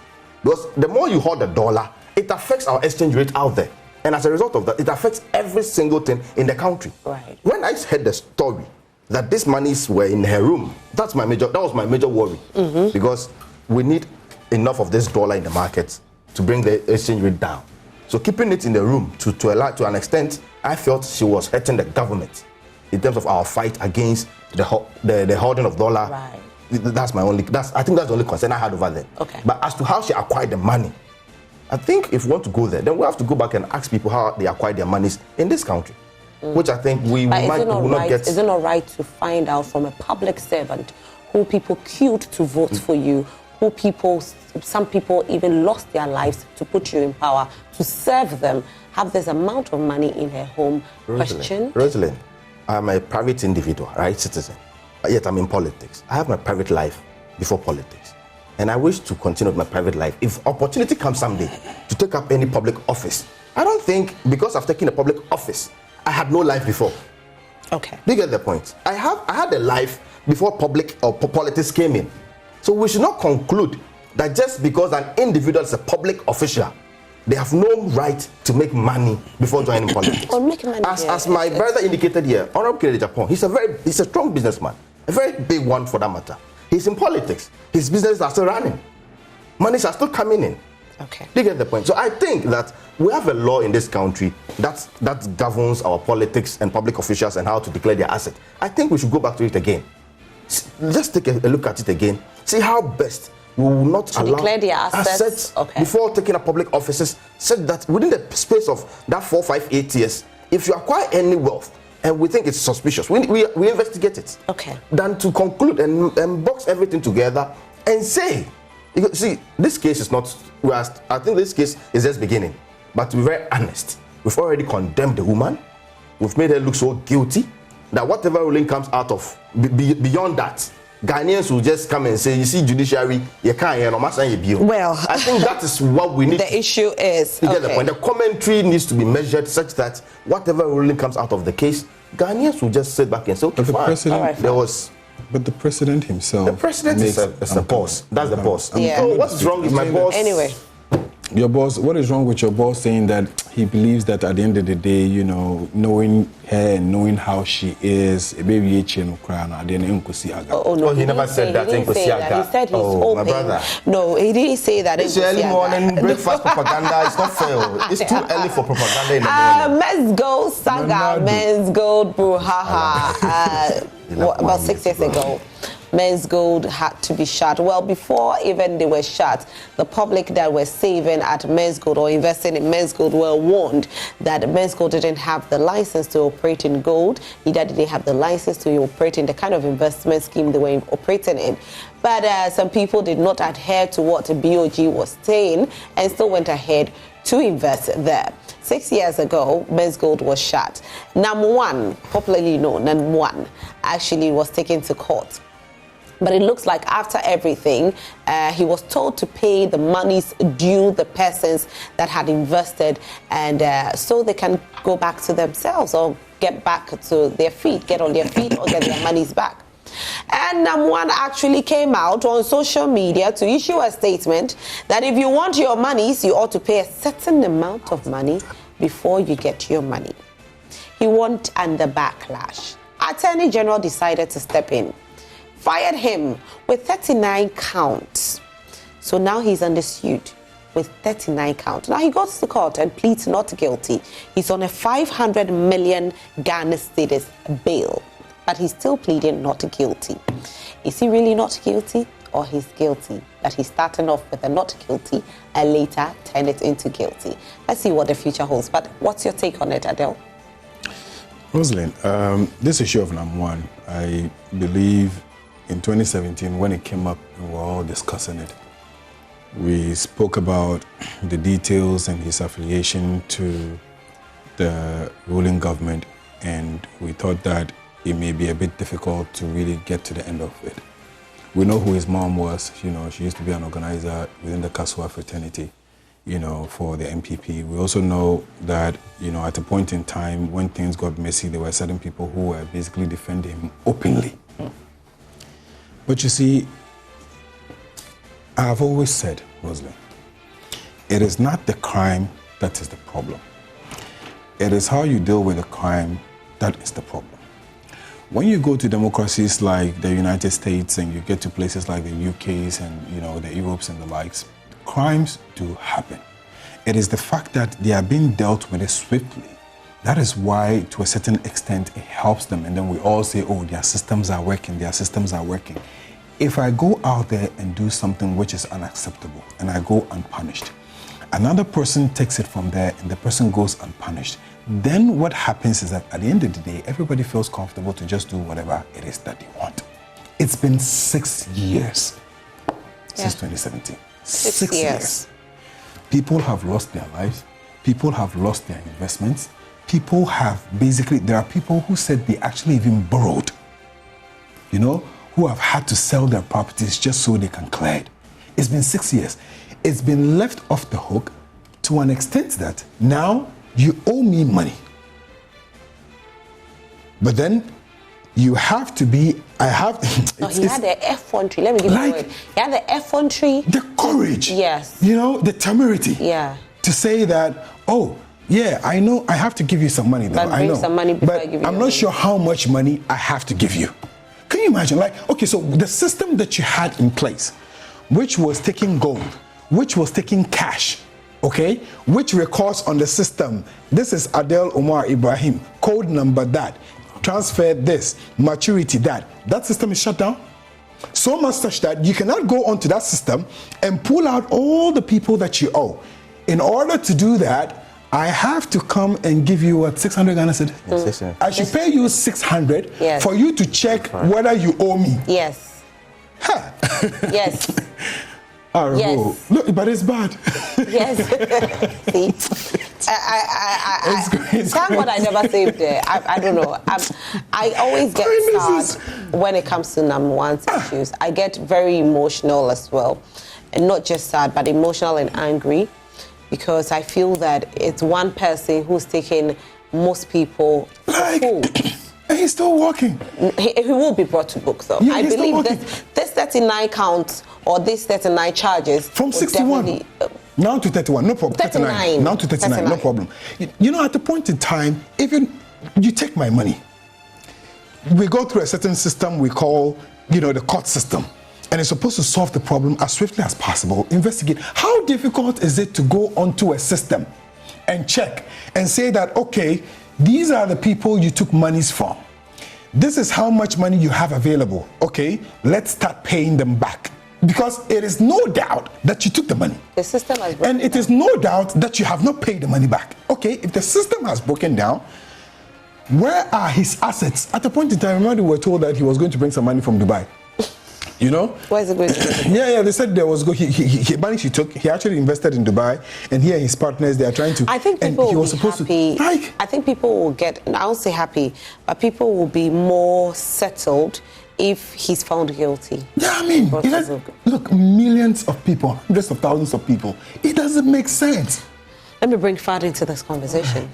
Because the more you hold the dollar, it affects our exchange rate out there. And as a result of that, it affects every single thing in the country. Right. When I heard the story that these monies were in her room, that was my major worry. Because we need enough of this dollar in the market to bring the exchange rate down. So keeping it in the room to an extent, I felt she was hurting the government in terms of our fight against the holding of dollar. Right. I think that's the only concern I had over there. Okay. But as to how she acquired the money, I think if we want to go there, then we have to go back and ask people how they acquired their monies in this country, which I think we will not get. Is it not right to find out from a public servant who people queued to vote for you, some people even lost their lives to put you in power, to serve them, have this amount of money in her home questioned? Rosalind, I'm a private individual, right, citizen, but yet I'm in politics. I have my private life before politics, and I wish to continue with my private life. If opportunity comes someday to take up any public office, I don't think because I've taken a public office, I had no life before. Okay. Do you get the point? I had a life before public or politics came in. So we should not conclude that just because an individual is a public official, they have no right to make money before joining politics. Or make money. As my brother indicated here, Honorable Kennedy Japan, he's a strong businessman, a very big one for that matter. He's in politics. His businesses are still running. Monies are still coming in. Okay. Do you get the point? So I think that we have a law in this country that governs our politics and public officials and how to declare their asset. I think we should go back to it again. Just take a look at it again. See how best we will not allow declare their assets before taking up public offices, such that within the space of that 4, 5, 8 years, if you acquire any wealth and we think it's suspicious, we investigate it. Okay. Than to conclude and box everything together and say, see, this case is not. I think this case is just beginning. But to be very honest, we've already condemned the woman. We've made her look so guilty that whatever ruling comes out of beyond that, Ghanaians will just come and say, you see, judiciary, you can't hear no matter you. Well, I think that is what we need. The issue is the point. The commentary needs to be measured such that whatever ruling comes out of the case, Ghanaians will just sit back and say, okay, fine. But the president himself. The president is the boss. That's the boss. Yeah. So what's wrong with my boss? Anyway. Your boss, what is wrong with your boss saying that he believes that at the end of the day, you know, knowing her and knowing how she is, baby, he never said that. He said he's hoping. My brother. No, he didn't say that. It's early morning breakfast propaganda. It's not fair. It's too early for propaganda in the morning. Men's Gold Saga, Men's Gold brouhaha. About 6 years ago, Men's Gold had to be shut. Well, before even they were shut, the public that were saving at Men's Gold or investing in Men's Gold were warned that Men's Gold didn't have the license to operate in gold. Neither did they have the license to operate in the kind of investment scheme they were operating in. But some people did not adhere to what BOG was saying and still went ahead to invest there. 6 years ago, Men's Gold was shut. NAM1, popularly known, NAM1, actually was taken to court. But it looks like after everything, he was told to pay the monies due the persons that had invested, and so they can go back to themselves or get back to their feet, get on their feet or get their monies back. And NAM1 actually came out on social media to issue a statement that if you want your monies, you ought to pay a certain amount of money before you get your money. He went under backlash. Attorney General decided to step in, fired him with 39 counts. So now he's under suit with 39 counts. Now he goes to court and pleads not guilty. He's on a 500 million Ghana cedis bail. But he's still pleading not guilty. Is he really not guilty, or he's guilty? But he's starting off with a not guilty and later turn it into guilty. Let's see what the future holds. But what's your take on it, Adele? Rosalind, this issue of NAM1, I believe in 2017 when it came up, we were all discussing it. We spoke about the details and his affiliation to the ruling government, and we thought that it may be a bit difficult to really get to the end of it. We know who his mom was. You know, she used to be an organizer within the Kasua fraternity, you know, for the MPP. We also know that, you know, at a point in time when things got messy, there were certain people who were basically defending him openly. But you see, I've always said, Rosalind, it is not the crime that is the problem. It is how you deal with the crime that is the problem. When you go to democracies like the United States and you get to places like the UKs and, you know, the Europes and the likes, crimes do happen. It is the fact that they are being dealt with swiftly. That is why, to a certain extent, it helps them. And then we all say, oh, their systems are working, their systems are working. If I go out there and do something which is unacceptable and I go unpunished, another person takes it from there and the person goes unpunished, then what happens is that at the end of the day, everybody feels comfortable to just do whatever it is that they want. It's been 6 years since 2017. 6 years. People have lost their lives. People have lost their investments. People have basically, there are people who said they actually even borrowed, you know, who have had to sell their properties just so they can clear it. It's been 6 years. It's been left off the hook to an extent that now you owe me money. But then you have to be, I have... he had the effrontery, let me give you a word. He had the effrontery. The courage. Yes. You know, the temerity. Yeah. To say that, oh, yeah, I know I have to give you some money though. But I know. Some money before I give you I'm not sure how much money I have to give you. Can you imagine? Like, okay, so the system that you had in place, which was taking gold, which was taking cash, okay, which records on the system, this is Adel Omar Ibrahim, code number that, transfer this, maturity that system is shut down. So much such that you cannot go onto that system and pull out all the people that you owe. In order to do that, I have to come and give you what, 600 Ghana cedis? Yes, I should pay you 600 for you to check whether you owe me. Yes. Huh. Yes. Yes. Look, but it's bad. Yes. See, thank God I never saved it. I don't know. I always get sad when it comes to number one issues. I get very emotional as well, and not just sad, but emotional and angry, because I feel that it's one person who's taking most people like, fools. And he's still working. He will be brought to book, though. Yeah, I believe this 39 counts or this 39 charges from 61 now to 31, no problem. 39 now to 39, no problem. You know, at the point in time, even you take my money, we go through a certain system we call, you know, the court system, and it's supposed to solve the problem as swiftly as possible. Investigate. How difficult is it to go onto a system and check and say that, okay, these are the people you took monies from. This is how much money you have available. Okay, let's start paying them back. Because it is no doubt that you took the money. The system has broken down. And it is no doubt that you have not paid the money back. Okay, if the system has broken down, where are his assets? At a point in time, remember we were told that he was going to bring some money from Dubai. You know? Where is it going to? Yeah, they said there was money he took. He actually invested in Dubai, and he and his partners, they are trying to. I think people will be happy. Like, I think people will get. I won't say happy, but people will be more settled if he's found guilty. Yeah, I mean, look, millions of people, hundreds of thousands of people. It doesn't make sense. Let me bring Fad into this conversation.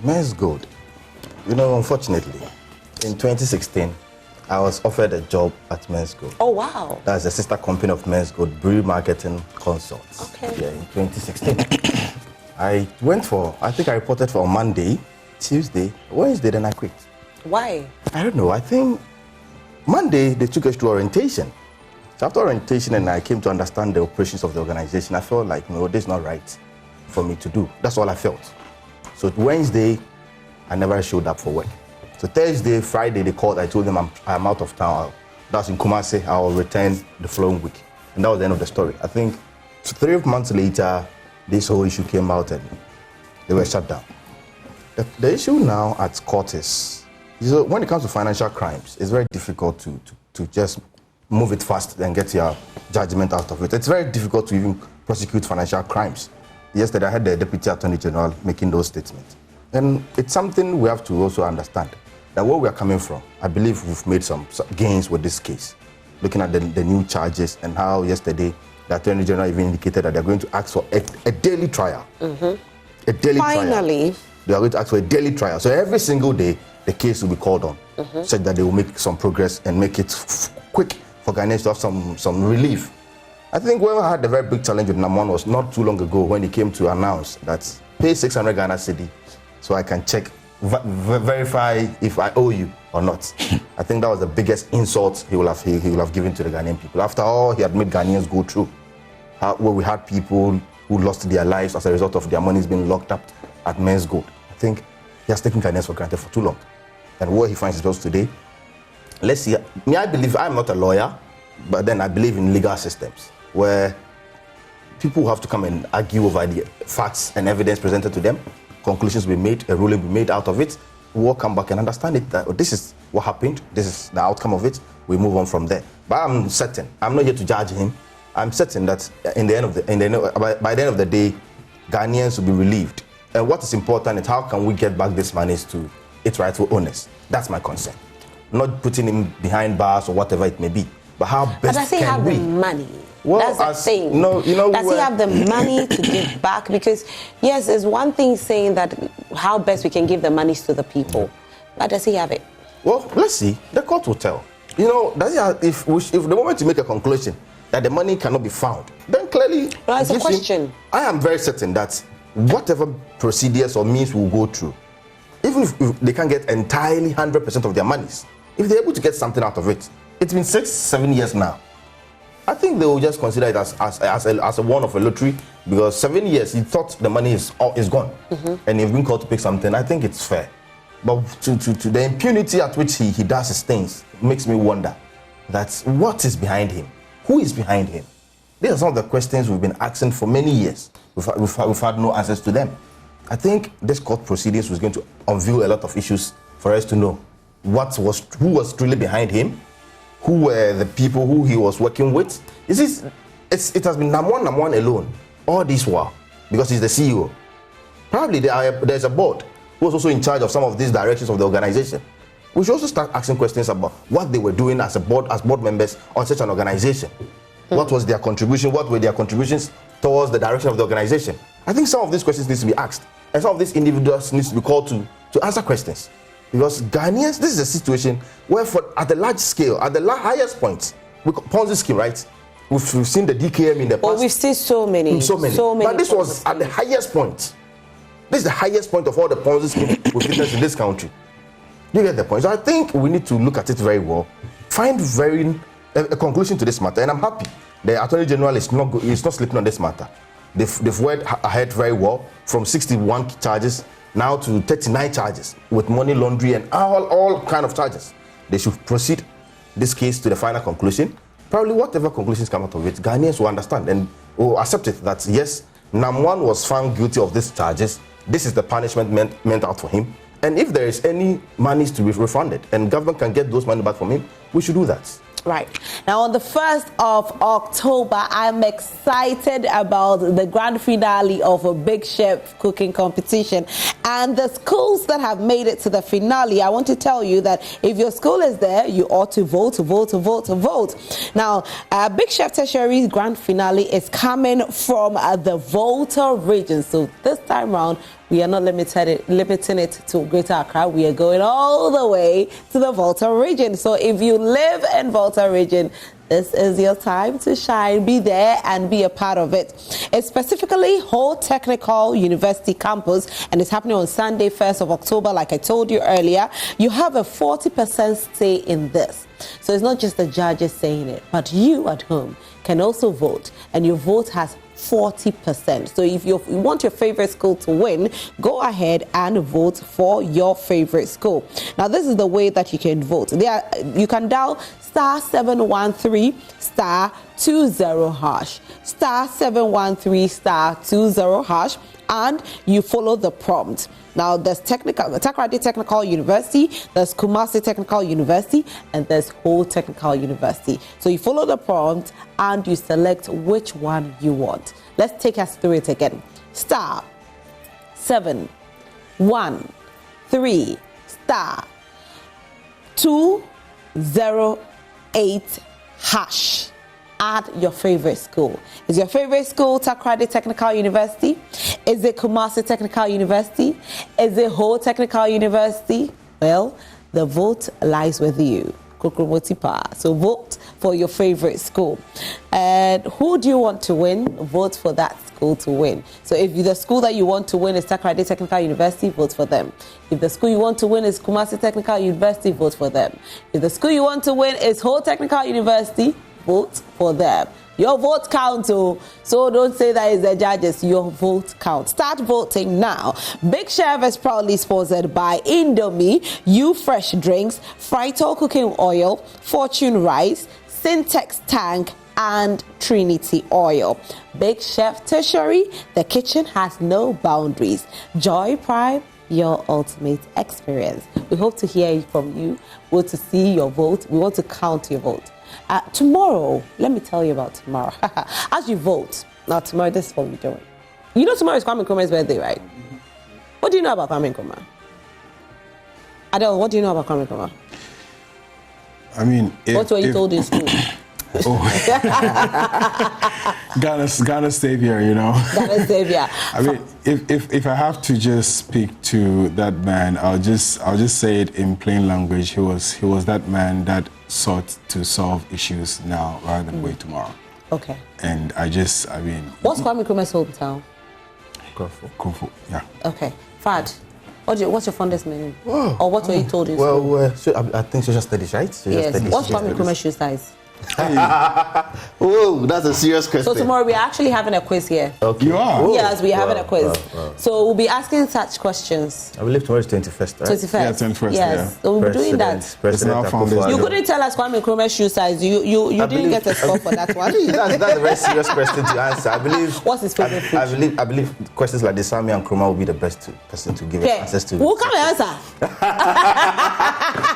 Men's Gold. You know, unfortunately, in 2016. I was offered a job at Men's Gold. Oh, wow. That's the sister company of Men's Gold, Brew Marketing Consults. Okay. Yeah, in 2016. I went for, I think I reported for Monday, Tuesday, Wednesday, then I quit. Why? I don't know. I think Monday, they took us to orientation. So after orientation, and I came to understand the operations of the organization, I felt like, no, this is not right for me to do. That's all I felt. So Wednesday, I never showed up for work. So Thursday, Friday, they called. I told them I'm out of town. That's in Kumasi. I'll return the following week. And that was the end of the story. I think 3 months later, this whole issue came out and they were shut down. The issue now at court is, when it comes to financial crimes, it's very difficult to just move it fast and get your judgment out of it. It's very difficult to even prosecute financial crimes. Yesterday, I had the Deputy Attorney General making those statements. And it's something we have to also understand, that where we are coming from, I believe we've made some gains with this case. Looking at the new charges and how yesterday the Attorney General even indicated that they're going to ask for a daily trial. A daily trial. Finally. They are going to ask for a daily trial. So every single day, the case will be called on, such that they will make some progress and make it quick for Ghanaians to have some relief. I think when I had a very big challenge with Namwan was not too long ago when he came to announce that pay 600 Ghana cedi so I can check, verify if I owe you or not. I think that was the biggest insult he will have given to the Ghanaian people. After all he had made Ghanaians go through, where we had people who lost their lives as a result of their monies being locked up at Men's Gold. I think he has taken Ghanaians for granted for too long. And where he finds himself today, let's see. I believe, I'm not a lawyer, but then I believe in legal systems where people have to come and argue over the facts and evidence presented to them, conclusions will be made, a ruling will be made out of it. We'll come back and understand it, that this is what happened, this is the outcome of it, we move on from there. But I'm certain, I'm not here to judge him, I'm certain that by the end of the day, Ghanaians will be relieved. And what is important is how can we get back this money to its rightful owners? That's my concern. Not putting him behind bars or whatever it may be, but how best can we? But does he have the money? Well, that's the thing. No, does he have the money to give back? Because yes, there's one thing saying that how best we can give the monies to the people, but does he have it? Well, let's see. The court will tell. Does he have, if the moment you make a conclusion that the money cannot be found, then clearly. No, it's a question. I am very certain that whatever procedures or means we'll go through, even if they can't get entirely 100% of their monies, if they're able to get something out of it, it's been 6-7 years now. I think they will just consider it as a one of a lottery, because 7 years he thought the money is gone, and he's been called to pick something. I think it's fair, but to the impunity at which he does his things makes me wonder that what is behind him, who is behind him. These are some of the questions we've been asking for many years. We've had no answers to them. I think this court proceedings was going to unveil a lot of issues for us to know who was truly behind him, who were the people who he was working with. It has been Namwan alone all this while, because he's the CEO. Probably there's a board who was also in charge of some of these directions of the organization. We should also start asking questions about what they were doing as board members on such an organization. What was their contribution? What were their contributions towards the direction of the organization? I think some of these questions need to be asked, and some of these individuals need to be called to answer questions. Because Ghanaians, this is a situation where at the large scale, at the highest point, Ponzi scheme, right? We've seen the DKM in the past. Oh, we've seen so many. But this was at the highest point. This is the highest point of all the Ponzi schemes we've witnessed in this country. You get the point? So I think we need to look at it very well, find a conclusion to this matter, and I'm happy the Attorney General is not sleeping on this matter. They've worked ahead very well from 61 charges now to 39 charges with money laundering and all kind of charges. They should proceed this case to the final conclusion. Probably whatever conclusions come out of it, Ghanaians will understand and will accept it that yes, Namwan was found guilty of these charges. This is the punishment meant out for him. And if there is any monies to be refunded and government can get those money back from him, we should do that. Right. Now, on the 1st of October, I'm excited about the grand finale of a Big Chef cooking competition. And the schools that have made it to the finale, I want to tell you that if your school is there, you ought to vote. Now, Big Chef Tertiary grand finale is coming from the Volta region. So this time around, we are not limiting it to Greater Accra. We are going all the way to the Volta region. So if you live in Volta region, this is your time to shine. Be there and be a part of it. It's specifically Ho Technical University campus, and it's happening on Sunday, 1st of October, like I told you earlier. You have a 40% say in this. So it's not just the judges saying it, but you at home can also vote, and your vote has 40%. So if you want your favorite school to win, go ahead and vote for your favorite school. Now, this is the way that you can vote. You can dial star 713 star 20 hash, star 713 star 20 hash, and you follow the prompt. Now, there's Takoradi Technical University, there's Kumasi Technical University, and there's Ho Technical University. So you follow the prompt and you select which one you want. Let's take us through it again. Star 713 star 208 hash. Add your favorite school. Is your favorite school Takoradi Technical University? Is it Kumasi Technical University? Is it Ho Technical University? Well, the vote lies with you. So vote for your favorite school. And who do you want to win? Vote for that school to win. So if the school that you want to win is Takoradi Technical University, vote for them. If the school you want to win is Kumasi Technical University, vote for them. If the school you want to win is Ho Technical University, vote for them. Your vote counts, so don't say that it's the judges. Your vote counts. Start voting now. Big Chef is proudly sponsored by Indomie, You Fresh Drinks, Frito Cooking Oil, Fortune Rice, Syntex Tank, and Trinity Oil. Big Chef Tertiary, the kitchen has no boundaries. Joy Prime, your ultimate experience. We hope to hear from you. We want to see your vote. We want to count your vote. Tomorrow, let me tell you about tomorrow. As you vote, now tomorrow, this is what we're doing. You know tomorrow is Kwame Nkrumah's birthday, right? What do you know about Kwame Nkrumah? Adele, what do you know about Kwame Nkrumah? I mean, what were you told in school? Ghana's savior, you know. Ghana's savior. I mean, if I have to just speak to that man, I'll just say it in plain language. He was that man that sought to solve issues now rather than wait tomorrow. Okay. And I mean. What's Kwame Nkrumah's hometown? Kofu, yeah. Okay. Fad, what's your fondest memory? Or what were you told in school? Well, I think social studies, right? Yes. What's Kwame Nkrumah's shoe size? Oh, that's a serious question. So tomorrow we're actually having a quiz here. Okay. You are? Yes, we're having a quiz. So we'll be asking such questions. I believe tomorrow is 21st, right? 21st. Yeah, 21st, yes. yeah. So we'll be doing that. President Akufo-Addo. You couldn't tell us Kwame Nkrumah's shoe size. You didn't get a score for that one. That's a very serious question to answer. I believe. What's his favorite food? I believe questions like this, Sami and Nkrumah will be the best person to give answers to. Who can answer?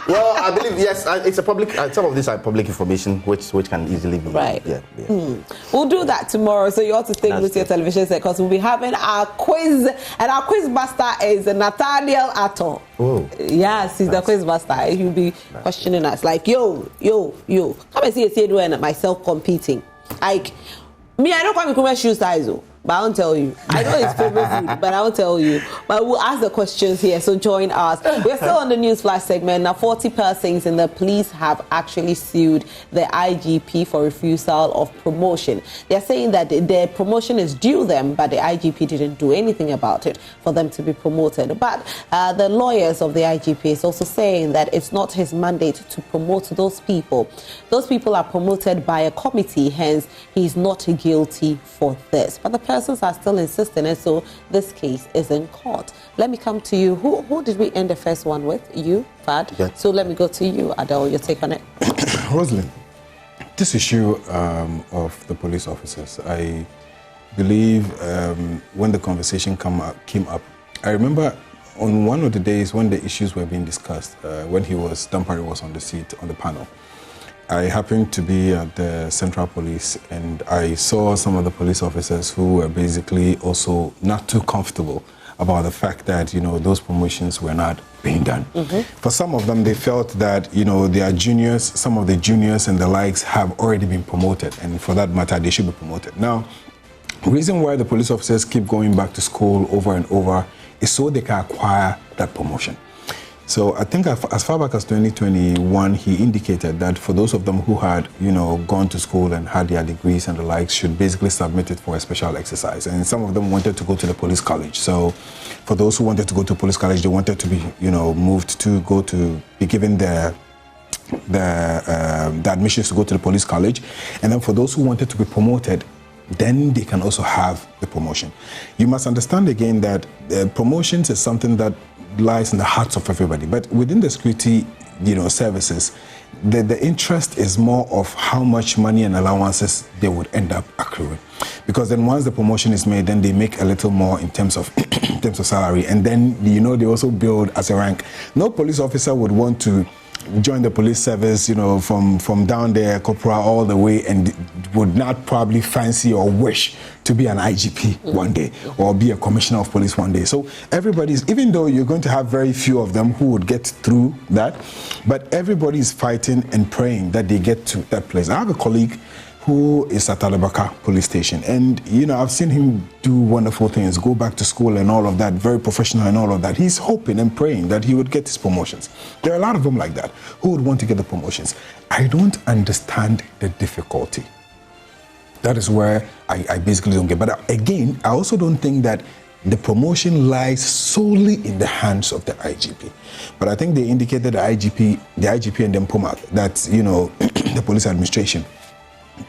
Well, I believe yes. It's a public. Some of these are public information, which can easily be right. Yeah. We'll do that tomorrow, so you ought to stick with your television set because we'll be having our quiz, and our quiz master is Nathaniel Atto. Oh. Yes, he's the quiz master. He'll be questioning us like, yo. Come and see Edu and myself competing. Like me, I don't come with shoe size. But I won't tell you. I know it's favorite food, but I won't tell you. But we'll ask the questions here, so join us. We're still on the news flash segment. Now, 40 persons in the police have actually sued the IGP for refusal of promotion. They're saying that their promotion is due them, but the IGP didn't do anything about it for them to be promoted. But the lawyers of the IGP is also saying that it's not his mandate to promote those people. Those people are promoted by a committee, hence he's not guilty for this. But the persons are still insisting, and so this case is in court. Let me come to you. Who did we end the first one with? You, Fad? Yes. So let me go to you, Adele. Your take on it. Rosalind, this issue of the police officers, I believe when the conversation came up, I remember on one of the days when the issues were being discussed, when Dampare was on the seat, on the panel, I happened to be at the Central Police, and I saw some of the police officers who were basically also not too comfortable about the fact that, those promotions were not being done. For some of them, they felt that, their juniors, some of the juniors and the likes have already been promoted, and for that matter, they should be promoted. Now, the reason why the police officers keep going back to school over and over is so they can acquire that promotion. So I think as far back as 2021, he indicated that for those of them who had, gone to school and had their degrees and the likes, should basically submit it for a special exercise. And some of them wanted to go to the police college. So for those who wanted to go to police college, they wanted to be, moved to go to be given the admissions to go to the police college. And then for those who wanted to be promoted, then they can also have the promotion. You must understand again that promotions is something that lies in the hearts of everybody. But within the security, services, the interest is more of how much money and allowances they would end up accruing. Because then once the promotion is made, then they make a little more in terms of in terms of salary. And then, you know, they also build as a rank. No police officer would want to join the police service, you know, from down there, corporal, all the way, and would not probably fancy or wish to be an IGP one day or be a commissioner of police one day. So everybody's, even though you're going to have very few of them who would get through that, but everybody's fighting and praying that they get to that place. I have a colleague who is at Alabaka police station, and you know, I've seen him do wonderful things, go back to school and all of that, very professional and all of that. He's hoping and praying that he would get his promotions. There are a lot of them like that who would want to get the promotions. I don't understand the difficulty. That is where I basically don't get. But again, I also don't think that the promotion lies solely in the hands of the IGP. But I think they indicated the IGP and then POMAC, that's, you know, the police administration.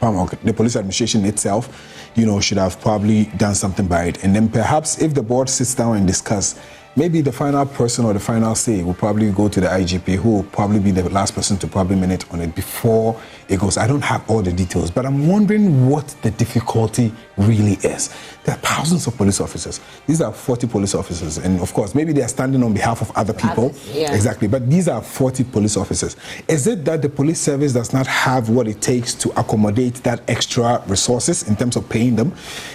The police administration itself, you know, should have probably done something by it. And then perhaps if the board sits down and discuss, maybe the final person or the final say will probably go to the IGP, who will probably be the last person to probably minute on it before it goes. I don't have all the details, but I'm wondering what the difficulty really is. There are thousands of police officers. These are 40 police officers. And of course, maybe they are standing on behalf of other people. Exactly. But these are 40 police officers. Is it that the police service does not have what it takes to accommodate that extra resources in terms of paying them?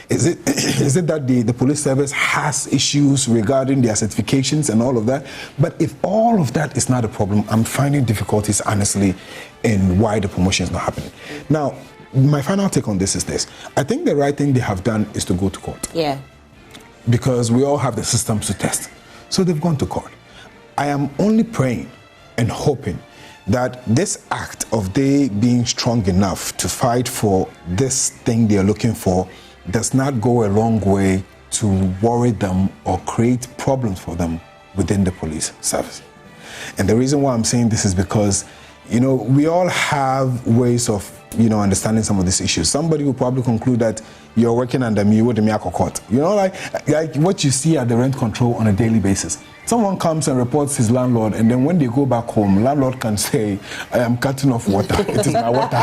Is it that the police service has issues regarding their certifications and all of that? But if all of that is not a problem, I'm finding difficulties, honestly, in why the promotion is not happening. Now, my final take on this is this. I think the right thing they have done is to go to court. Yeah. Because we all have the systems to test. So they've gone to court. I am only praying and hoping that this act of they being strong enough to fight for this thing they're looking for does not go a long way to worry them or create problems for them within the police service. And the reason why I'm saying this is because, you know, we all have ways of, you know, understanding some of these issues. Somebody will probably conclude that you're working under me with the Miyako court. You know, like what you see at the rent control on a daily basis. Someone comes and reports his landlord, and then when they go back home, landlord can say, I am cutting off water. It is my water.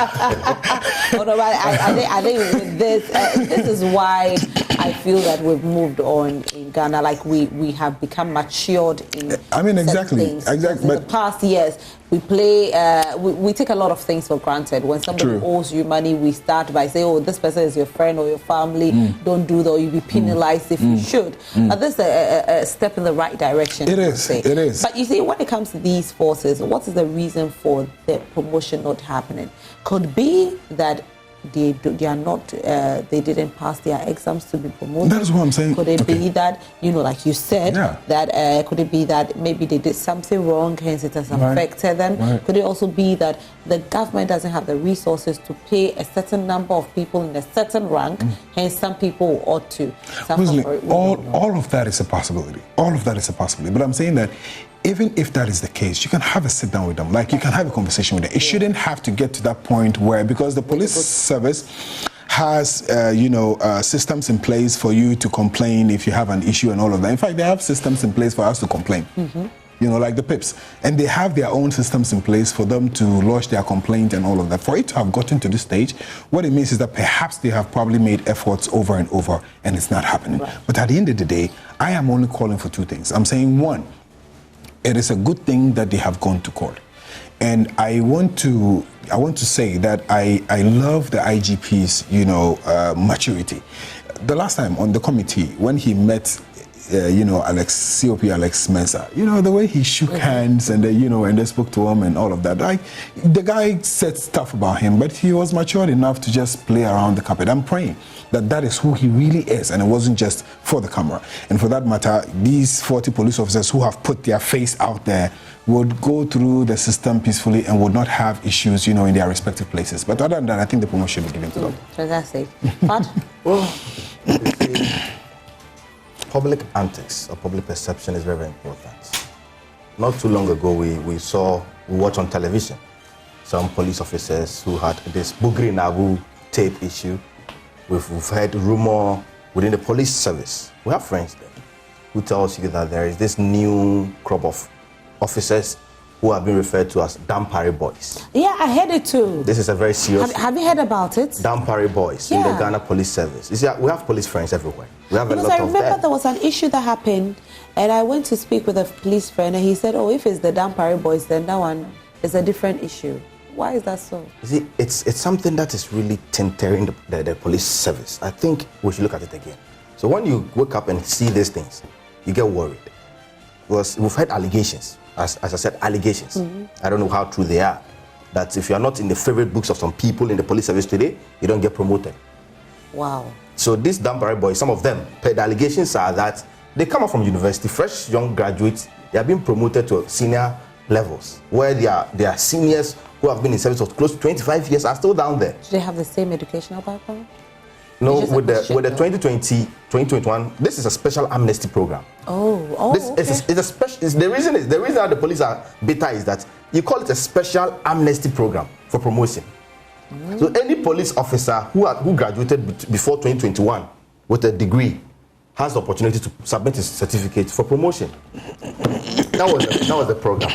Oh, no, but I think with this is why I feel that we've moved on in Ghana. Like we have become matured in exactly things. Exactly. In the past years, we take a lot of things for granted. When somebody owes you money, we start by saying, oh, this person is your friend or your family. Don't do that, or you'll be penalized if you should. But this is a step in the right direction. It is. It is. But you see, when it comes to these forces, what is the reason for the promotion not happening? Could be that they didn't pass their exams to be promoted. That is what I'm saying. Could it be that, you know, like you said, that could it be that maybe they did something wrong, hence it has affected them? Could it also be that the government doesn't have the resources to pay a certain number of people in a certain rank, hence some people ought to suffer for it? All of that is a possibility. All of that is a possibility. But I'm saying that even if that is the case, you can have a sit down with them. Like, you can have a conversation with them. It shouldn't have to get to that point where, because the police service has, systems in place for you to complain if you have an issue and all of that. In fact, they have systems in place for us to complain. You know, like the PIPs. And they have their own systems in place for them to lodge their complaint and all of that. For it to have gotten to this stage, what it means is that perhaps they have probably made efforts over and over and it's not happening. But at the end of the day, I am only calling for two things. I'm saying, one, it is a good thing that they have gone to court. And I want to say that I love the IGP's, maturity. The last time on the committee, when he met, Alex Mensah, the way he shook hands and they spoke to him and all of that. The guy said stuff about him, but he was mature enough to just play around the carpet. I'm praying that is who he really is, and it wasn't just for the camera. And for that matter, these 40 police officers who have put their face out there would go through the system peacefully and would not have issues, in their respective places. But other than that, I think the promotion will be given to them. Fantastic. Pat? Well, public antics or public perception is very, very important. Not too long ago, we watched on television some police officers who had this Bugri Nabu tape issue. We've heard rumor within the police service. We have friends there who tells you that there is this new crop of officers who have been referred to as Dampare boys. Yeah, I heard it too. This is a very serious... Have you heard about it? Dampare boys in the Ghana Police Service. You see, we have police friends everywhere. We have a lot of them. Because I remember there was an issue that happened, and I went to speak with a police friend, and he said, oh, if it's the Dampare boys, then that one is a different issue. Why is that so? You see, it's something that is really tinkering the police service. I think we should look at it again. So when you wake up and see these things, you get worried. Because we've heard allegations, as I said, allegations. I don't know how true they are. That if you are not in the favorite books of some people in the police service today, you don't get promoted. Wow. So these Dampare boys, some of them, the allegations are that they come up from university, fresh young graduates, they are being promoted to senior levels, where they are seniors who have been in service for close to 25 years are still down there. Do they have the same educational background? No, with the 2021, this is a special amnesty program. The reason that the police are bitter is that you call it a special amnesty program for promotion. So any police officer who graduated before 2021 with a degree has the opportunity to submit his certificate for promotion. That was the program.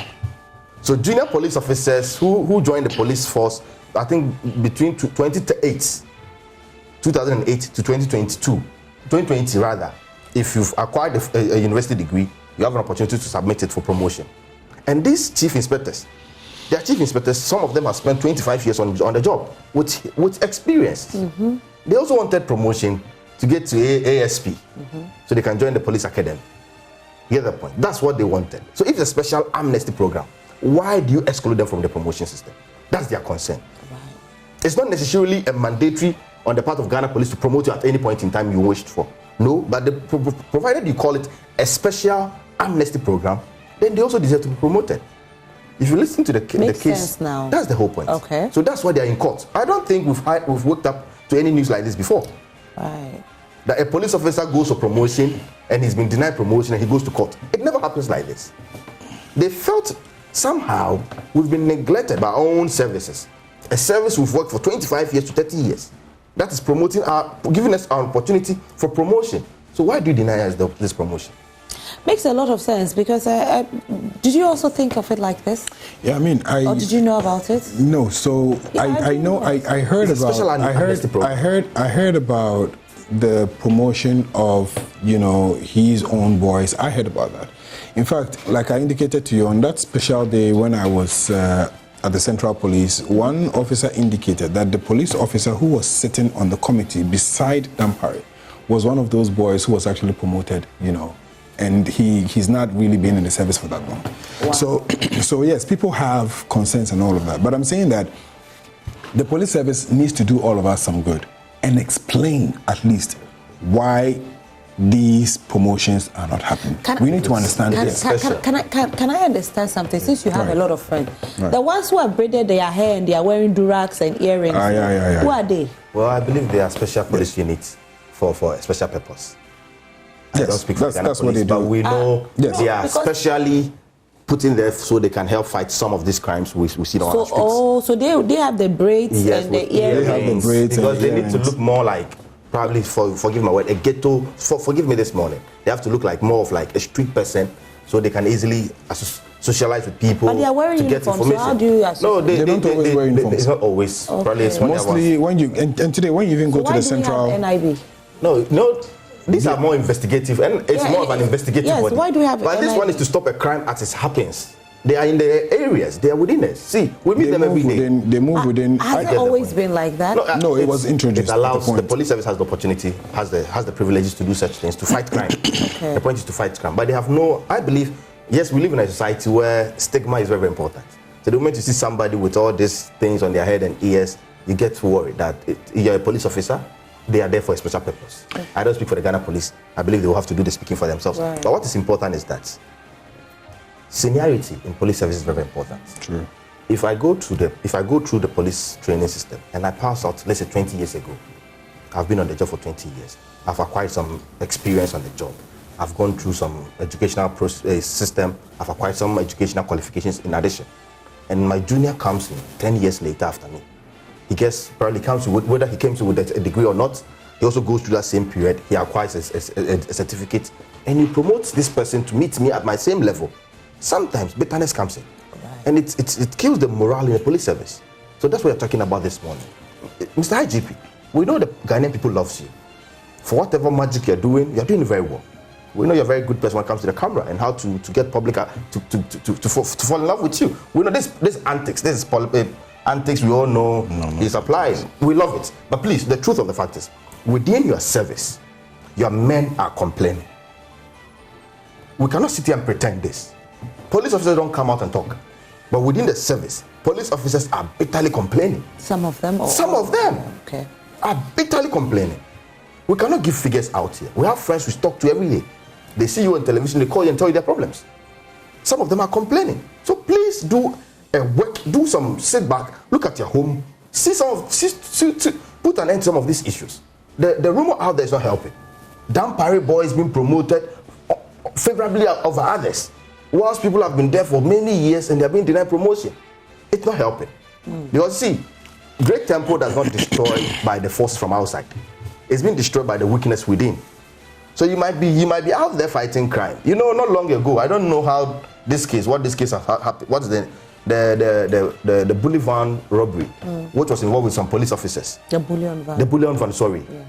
So junior police officers who joined the police force, I think between 2008 to 2020 rather, if you've acquired a university degree, you have an opportunity to submit it for promotion. And these chief inspectors, they are chief inspectors, some of them have spent 25 years on the job with experience. They also wanted promotion to get to ASP, so they can join the police academy. You get the point? That's what they wanted. So if it's a special amnesty program, why do you exclude them from the promotion system? That's their concern. Right. It's not necessarily a mandatory on the part of Ghana Police to promote you at any point in time you wished for. No, but provided you call it a special amnesty program, then they also deserve to be promoted. If you listen to the case, sense now. That's the whole point. Okay. So that's why they are in court. I don't think we've worked up to any news like this before. Right. That a police officer goes for promotion and he's been denied promotion and he goes to court. It never happens like this. They felt somehow we've been neglected by our own services. A service we've worked for 25 years to 30 years. That is giving us our opportunity for promotion. So why do you deny us this promotion? Makes a lot of sense, because did you also think of it like this? Yeah, I mean, or did you know about it? No, so yeah, I heard about the promotion of, his own boys. I heard about that. In fact, like I indicated to you, on that special day when I was at the Central Police, one officer indicated that the police officer who was sitting on the committee beside Dampare was one of those boys who was actually promoted, and he's not really been in the service for that long. Wow. So yes, people have concerns and all of that, but I'm saying that the police service needs to do all of us some good and explain at least why these promotions are not happening. We need to understand this. Can I understand something? Since you have Right. a lot of friends, Right. the ones who have braided their hair and they are wearing durags and earrings, who are they? Well, I believe they are special police units for a special purpose. I don't speak for Ghana that's police, what they do. but we know Yes. they are Because- specially put in there so they can help fight some of these crimes we see on our streets. So they have the braids Yes, and the with earrings. They have the braids because and they need to earrings. look more like, probably, forgive my word, a ghetto. Forgive me this morning. They have to look like more of like a street person, so they can easily socialize with people. But they are wearing to get uniforms, so information. how do you associate? No, They don't always wear uniforms. It's not always. Okay. Probably it's one Mostly when you and today when you even go to Why the do we Central. have NIB? No. These are more investigative, and it's more of an investigative yes, body. why do we have But this NIB? one is to stop a crime as it happens. They are in the areas. They are within us. See, we meet them every day. They move within. Has get it the always point. been like that? No, it was introduced It at the allows the point. police service has the opportunity, has the privileges to do such things, to fight crime. Okay. The point is to fight crime, but they have no. I believe, yes, we live in a society where stigma is very, very important. So the moment you see somebody with all these things on their head and ears, you get worried that you're a police officer. They are there for a special purpose. Okay. I don't speak for the Ghana Police. I believe they will have to do the speaking for themselves. Right. But what is important is that seniority in police service is very important. True. If I go through the police training system and I pass out, let's say 20 years ago, I've been on the job for 20 years. I've acquired some experience on the job. I've gone through some educational system. I've acquired some educational qualifications in addition. And my junior comes in 10 years later after me. Probably comes with, whether he came to with a degree or not, he also goes through that same period. He acquires a certificate, and he promotes this person to meet me at my same level. Sometimes bitterness comes in. Right. And it kills the morale in the police service. So that's what we're talking about this morning. Mr. IGP, we know the Ghanaian people loves you. For whatever magic you're doing it very well. We know you're a very good person when it comes to the camera and how to get public to fall in love with you. We know this antics, antics we all know is applied. We love it. But please, the truth of the fact is, within your service, your men are complaining. We cannot sit here and pretend this. Police officers don't come out and talk. But within the service, police officers are bitterly complaining. Some of them? Some of them are bitterly complaining. We cannot give figures out here. We have friends we talk to every day. They see you on television, they call you and tell you their problems. Some of them are complaining. So please do a work, sit back, look at your home, put an end to some of these issues. The rumor out there is not helping. Dampare boy is being promoted favorably over others, whilst people have been there for many years and they are being denied promotion. It's not helping. Because see, great tempo does not destroy by the force from outside. It's been destroyed by the weakness within. So you might be out there fighting crime. You know, not long ago, I don't know what this case has happened. What's the bully van robbery, which was involved with some police officers. The bullion van. The bullion van, sorry. Yeah.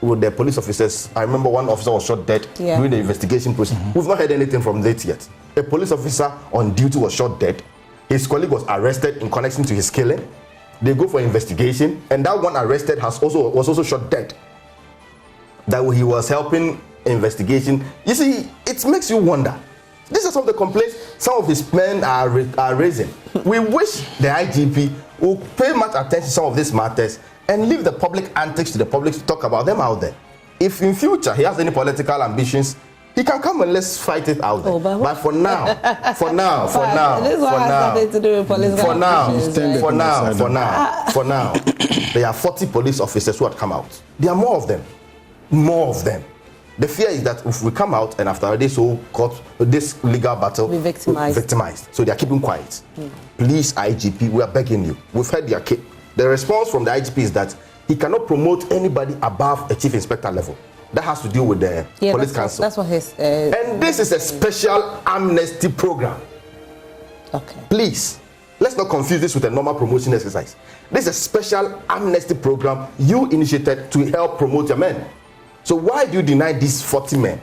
With the police officers, I remember one officer was shot dead during the investigation process. We've not heard anything from that yet. A police officer on duty was shot dead. His colleague was arrested in connection to his killing. They go for investigation, and that one arrested was also shot dead. That he was helping investigation. You see, it makes you wonder. These are some of the complaints some of his men are raising. We wish the IGP will pay much attention to some of these matters and leave the public antics to the public to talk about them out there. If in future he has any political ambitions, he can come and let's fight it out there. But for now, there are 40 police officers who had come out. There are more of them. The fear is that if we come out and after this this legal battle, be victimized. So they are keeping quiet. Please, IGP, we are begging you. We've heard their case. The response from the IGP is that he cannot promote anybody above a chief inspector level. That has to do with the police council. That's what his. And this is a special amnesty program. Okay. Please, let's not confuse this with a normal promotion exercise. This is a special amnesty program you initiated to help promote your men. So why do you deny these 40 men?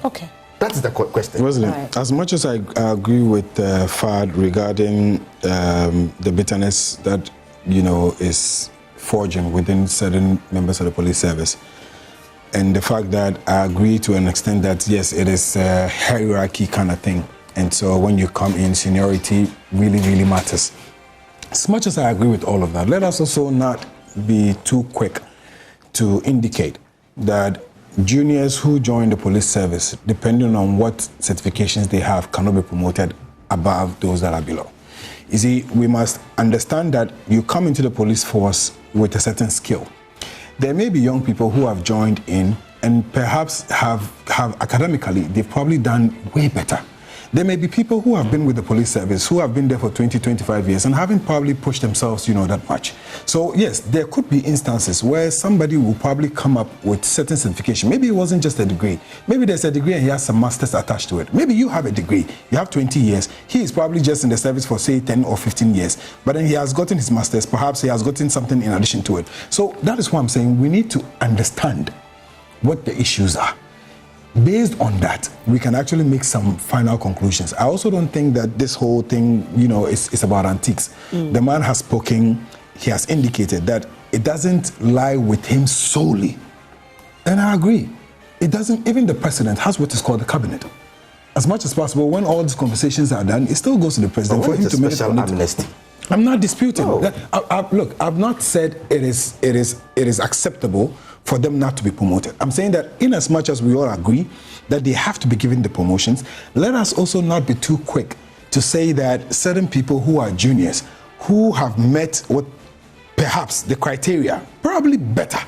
Okay. That is the question. President, as much as I agree with Fad regarding the bitterness that is forging within certain members of the police service, and the fact that I agree to an extent that yes, it is a hierarchy kind of thing, and so when you come in, seniority really, really matters. As much as I agree with all of that, let us also not be too quick to indicate that juniors who join the police service, depending on what certifications they have, cannot be promoted above those that are below. You see, we must understand that you come into the police force with a certain skill. There may be young people who have joined in and perhaps have academically, they've probably done way better. There may be people who have been with the police service, who have been there for 20, 25 years and haven't probably pushed themselves, that much. So yes, there could be instances where somebody will probably come up with certain certification. Maybe it wasn't just a degree. Maybe there's a degree and he has some masters attached to it. Maybe you have a degree, you have 20 years. He is probably just in the service for say 10 or 15 years. But then he has gotten his masters, perhaps he has gotten something in addition to it. So that is why I'm saying we need to understand what the issues are. Based on that, we can actually make some final conclusions. I also don't think that this whole thing, is about antiques. The man has spoken, he has indicated that it doesn't lie with him solely. And I agree. It doesn't, even the president has what is called the cabinet. As much as possible, when all these conversations are done, it still goes to the president for him to make special amnesty. I'm not disputing. No. Look, I've not said it is acceptable for them not to be promoted. I'm saying that in as much as we all agree that they have to be given the promotions, let us also not be too quick to say that certain people who are juniors, who have met what perhaps the criteria, probably better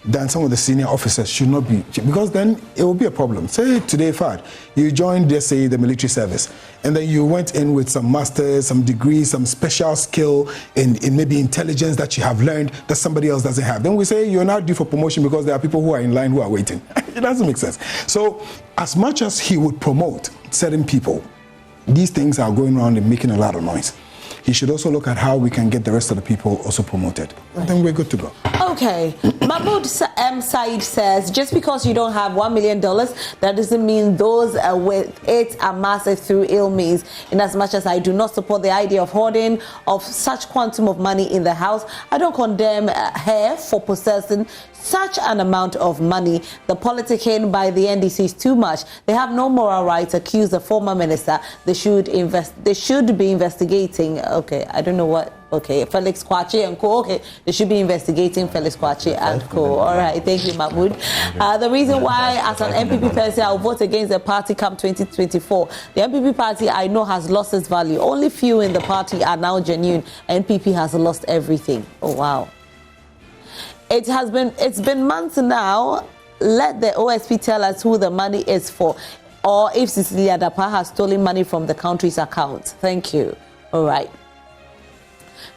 than some of the senior officers, should not be, because then it will be a problem. Say today, Fad, you joined, let's say, the military service, and then you went in with some masters, some degrees, some special skill in maybe intelligence that you have learned that somebody else doesn't have. Then we say you're not due for promotion because there are people who are in line who are waiting. It doesn't make sense. So as much as he would promote certain people, these things are going around and making a lot of noise. he should also look at how we can get the rest of the people also promoted. And then we're good to go. Okay. Mahmoud M. Said says, just because you don't have $1 million, that doesn't mean those with it amass it through ill means. In as much as I do not support the idea of hoarding of such quantum of money in the house, I don't condemn her for possessing such an amount of money. The politicking by the NDC is too much. They have no moral right to accuse the former minister. They should be investigating. Okay, I don't know what. Okay, Felix Kwachi and co. Okay, they should be investigating Felix Kwachi and co. All right, thank you, Mahmoud. The reason why, as an MPP person, I'll vote against the party come 2024. The MPP party I know has lost its value. Only few in the party are now genuine. NPP has lost everything. Oh wow. It's been months now. Let the OSP tell us who the money is for, or if Cecilia Dampare has stolen money from the country's account. Thank you. All right.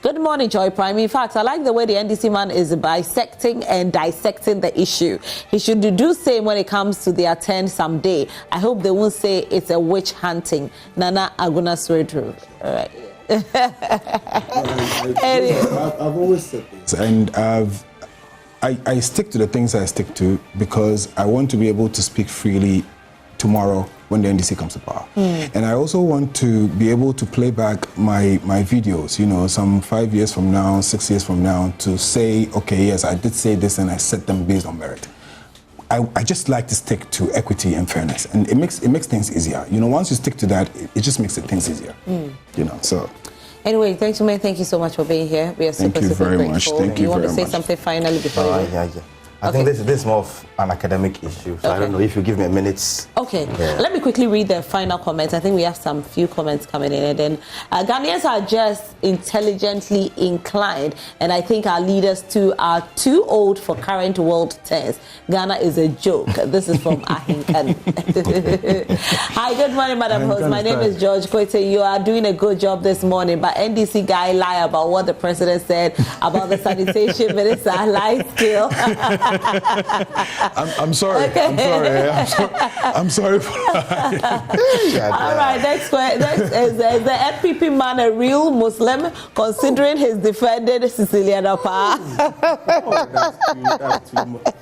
Good morning, Joy Prime. In fact, I like the way the NDC man is bisecting and dissecting the issue. He should do same when it comes to their turn someday. I hope they won't say it's a witch hunting. Nana Aguna Swedu. All right. I've always said this, and I stick to the things I stick to because I want to be able to speak freely tomorrow when the NDC comes to power. And I also want to be able to play back my videos, you know, some 5 years from now, 6 years from now, to say, okay, yes, I did say this and I said them based on merit. I just like to stick to equity and fairness, and it makes things easier. You know, once you stick to that, it just makes things easier. You know, so. Anyway, thank you so much for being here. We are super grateful. Thank you very much. Thank you very much. You want to say something finally before you? Yeah. I think this is more of an academic issue, so I don't know if you give me a minute. Okay, let me quickly read the final comments. I think we have some few comments coming in, and then Ghanaians are just intelligently inclined, and I think our leaders too are too old for current world terms. Ghana is a joke. This is from Ahinkan. Hi, good morning, Madam Host. My name is George Koite. You are doing a good job this morning, but NDC guy lie about what the president said about the sanitation minister. Lie still. I'm sorry. Okay. I'm sorry for that. All right, next is the NPP man a real Muslim, considering his defended Cecilia Dampare? That's too much.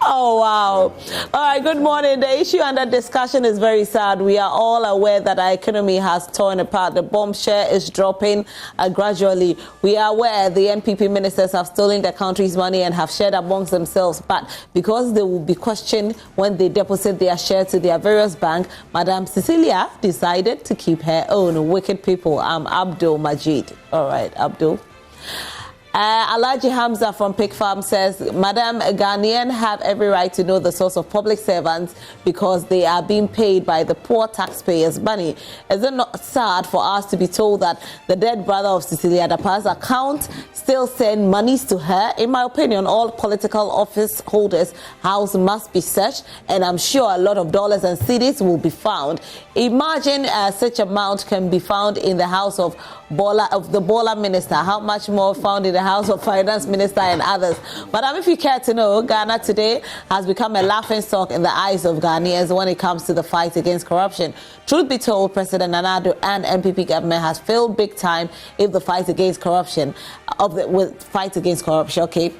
Oh, wow. All right, good morning. The issue under discussion is very sad. We are all aware that our economy has torn apart. The bomb share is dropping gradually. We are aware the NPP ministers have stolen the country's money and have shared amongst themselves, but because they will be questioned when they deposit their share to their various banks, Madam Cecilia decided to keep her own. Wicked people. I'm Abdul Majid. All right, Abdul. Alaji Hamza from Pig Farm says, Madam, Ghanaians have every right to know the source of public servants because they are being paid by the poor taxpayers' money. Is it not sad for us to be told that the dead brother of Cecilia Dampare's account still send monies to her? In my opinion, all political office holders' house must be searched, and I'm sure a lot of dollars and cedis will be found. Imagine such amount can be found in the house of the Bola minister. How much more found in the house of finance minister and others? Madam, if you care to know, Ghana today has become a laughingstock in the eyes of Ghanaians when it comes to the fight against corruption. Truth be told, President Nana Addo and NPP government has failed big time if the fight against corruption, okay.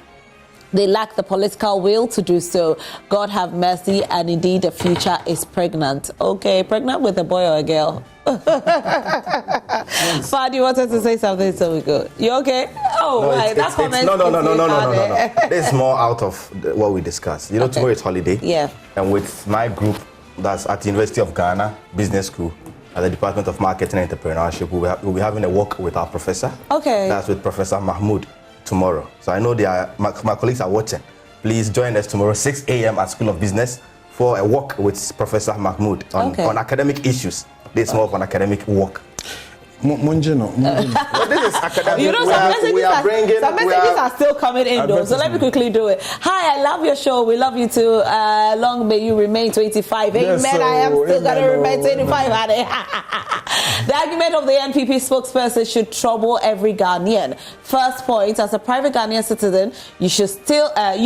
They lack the political will to do so. God have mercy, and indeed the future is pregnant. Okay, pregnant with a boy or a girl? Fadi wanted to say something, so we go. You okay? Oh, no, right. That comment. No. This is more out of what we discussed. You know, tomorrow is holiday. Yeah. And with my group, that's at the University of Ghana Business School, at the Department of Marketing and Entrepreneurship, we'll be having a walk with our professor. Okay. That's with Professor Mahmoud tomorrow. So I know my colleagues are watching. Please join us tomorrow, 6 a.m. at School of Business for a walk with Professor Mahmoud on academic issues. This is more of an academic walk. This is academic. You know, some messages are still coming in though, so let me quickly do it. Hi, I love your show. We love you too. Long may you remain 25. Amen. Yes, I am still going to remain 25. The argument of the NPP spokesperson should trouble every Ghanaian. First point, as a private Ghanaian citizen, you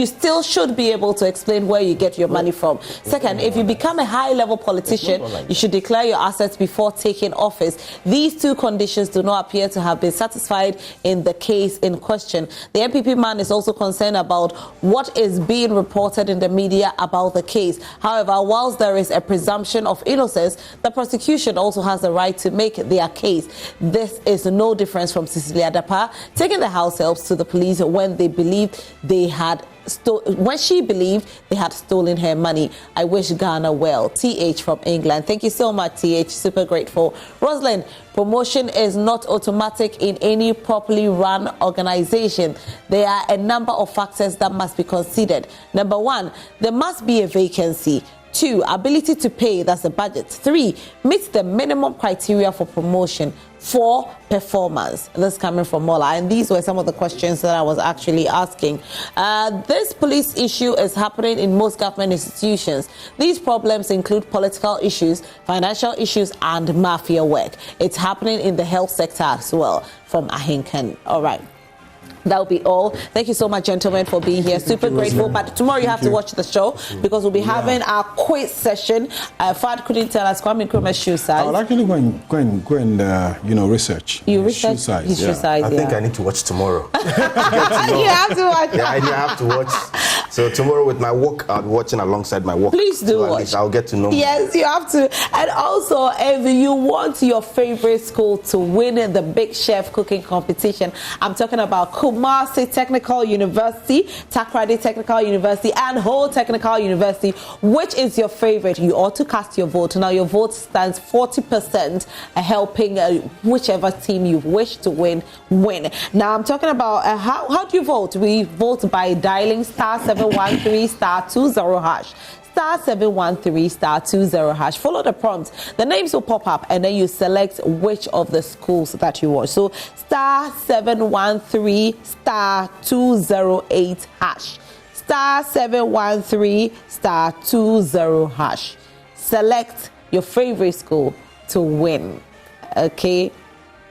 still should be able to explain where you get your money from. Second, if you become a high-level politician, you should declare your assets before taking office. These two conditions do not appear to have been satisfied in the case in question. The NPP man is also concerned about what is being reported in the media about the case. However, whilst there is a presumption of innocence, the prosecution also has the right to make their case. This is no difference from Cecilia Dampare taking the house helps to the police when they believed they had when she believed they had stolen her money. I wish Ghana well. TH from England. Thank you so much, TH. Super grateful. Rosalind, promotion is not automatic in any properly run organization. There are a number of factors that must be considered. Number one, there must be a vacancy. 2, ability to pay, that's the budget. 3, meet the minimum criteria for promotion. 4, performance. This is coming from Mola, and these were some of the questions that I was actually asking. This police issue is happening in most government institutions. These problems include political issues, financial issues, and mafia work. It's happening in the health sector as well, from Ahinkan. All right. That'll be all. Thank you so much, gentlemen, for being here. Super grateful. But tomorrow you have to watch the show because we'll be having our quiz session. Fad couldn't tell us Kwame Nkrumah's shoe size. I would actually go and research. You research shoe size. his shoe size. I think I need to watch tomorrow. You have to watch. Yeah, I have to watch. So tomorrow with my work, I'll be watching alongside my work. Please do so watch. At least I'll get to know. Yes, you have to. And also, if you want your favorite school to win the Big Chef cooking competition, I'm talking about Kumasi Technical University, Takrady Technical University, and Ho Technical University. Which is your favorite? You ought to cast your vote. Now, your vote stands 40% helping whichever team you wish to win. Now, I'm talking about how do you vote? We vote by dialing *713 *20 hash. *713 *20 hash. Follow the prompts. The names will pop up, and then you select which of the schools that you want. So *713 *208 hash. *713 *20 hash. Select your favorite school to win. Okay.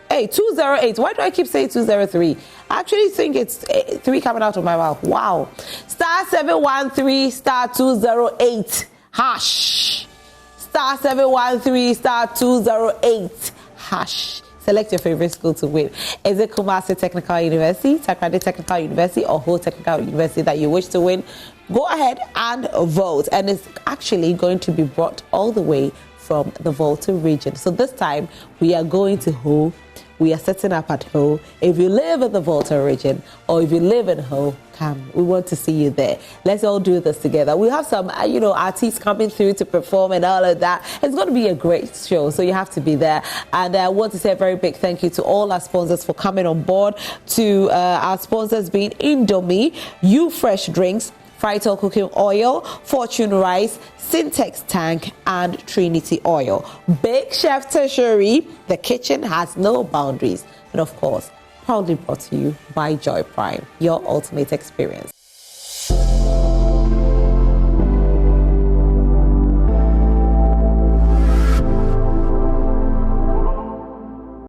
Hey, 208. Why do I keep saying 203? I actually think it's 3 coming out of my mouth. Wow. *713 *208 hash. *713 *208 hash. Select your favorite school to win. Is it Kumasi Technical University, Takrady Technical University, or Ho Technical University that you wish to win? Go ahead and vote. And it's actually going to be brought all the way from the Volta region. So this time we are going to Ho. We are setting up at Ho. If you live in the Volta region or if you live in Ho, come. We want to see you there. Let's all do this together. We have some, artists coming through to perform and all of that. It's going to be a great show, so you have to be there. And I want to say a very big thank you to all our sponsors for coming on board. To our sponsors being Indomie, You Fresh Drinks, Frital Cooking Oil, Fortune Rice, Syntex Tank, and Trinity Oil. Big Chef Tertiary, the kitchen has no boundaries. And of course, proudly brought to you by Joy Prime, your ultimate experience.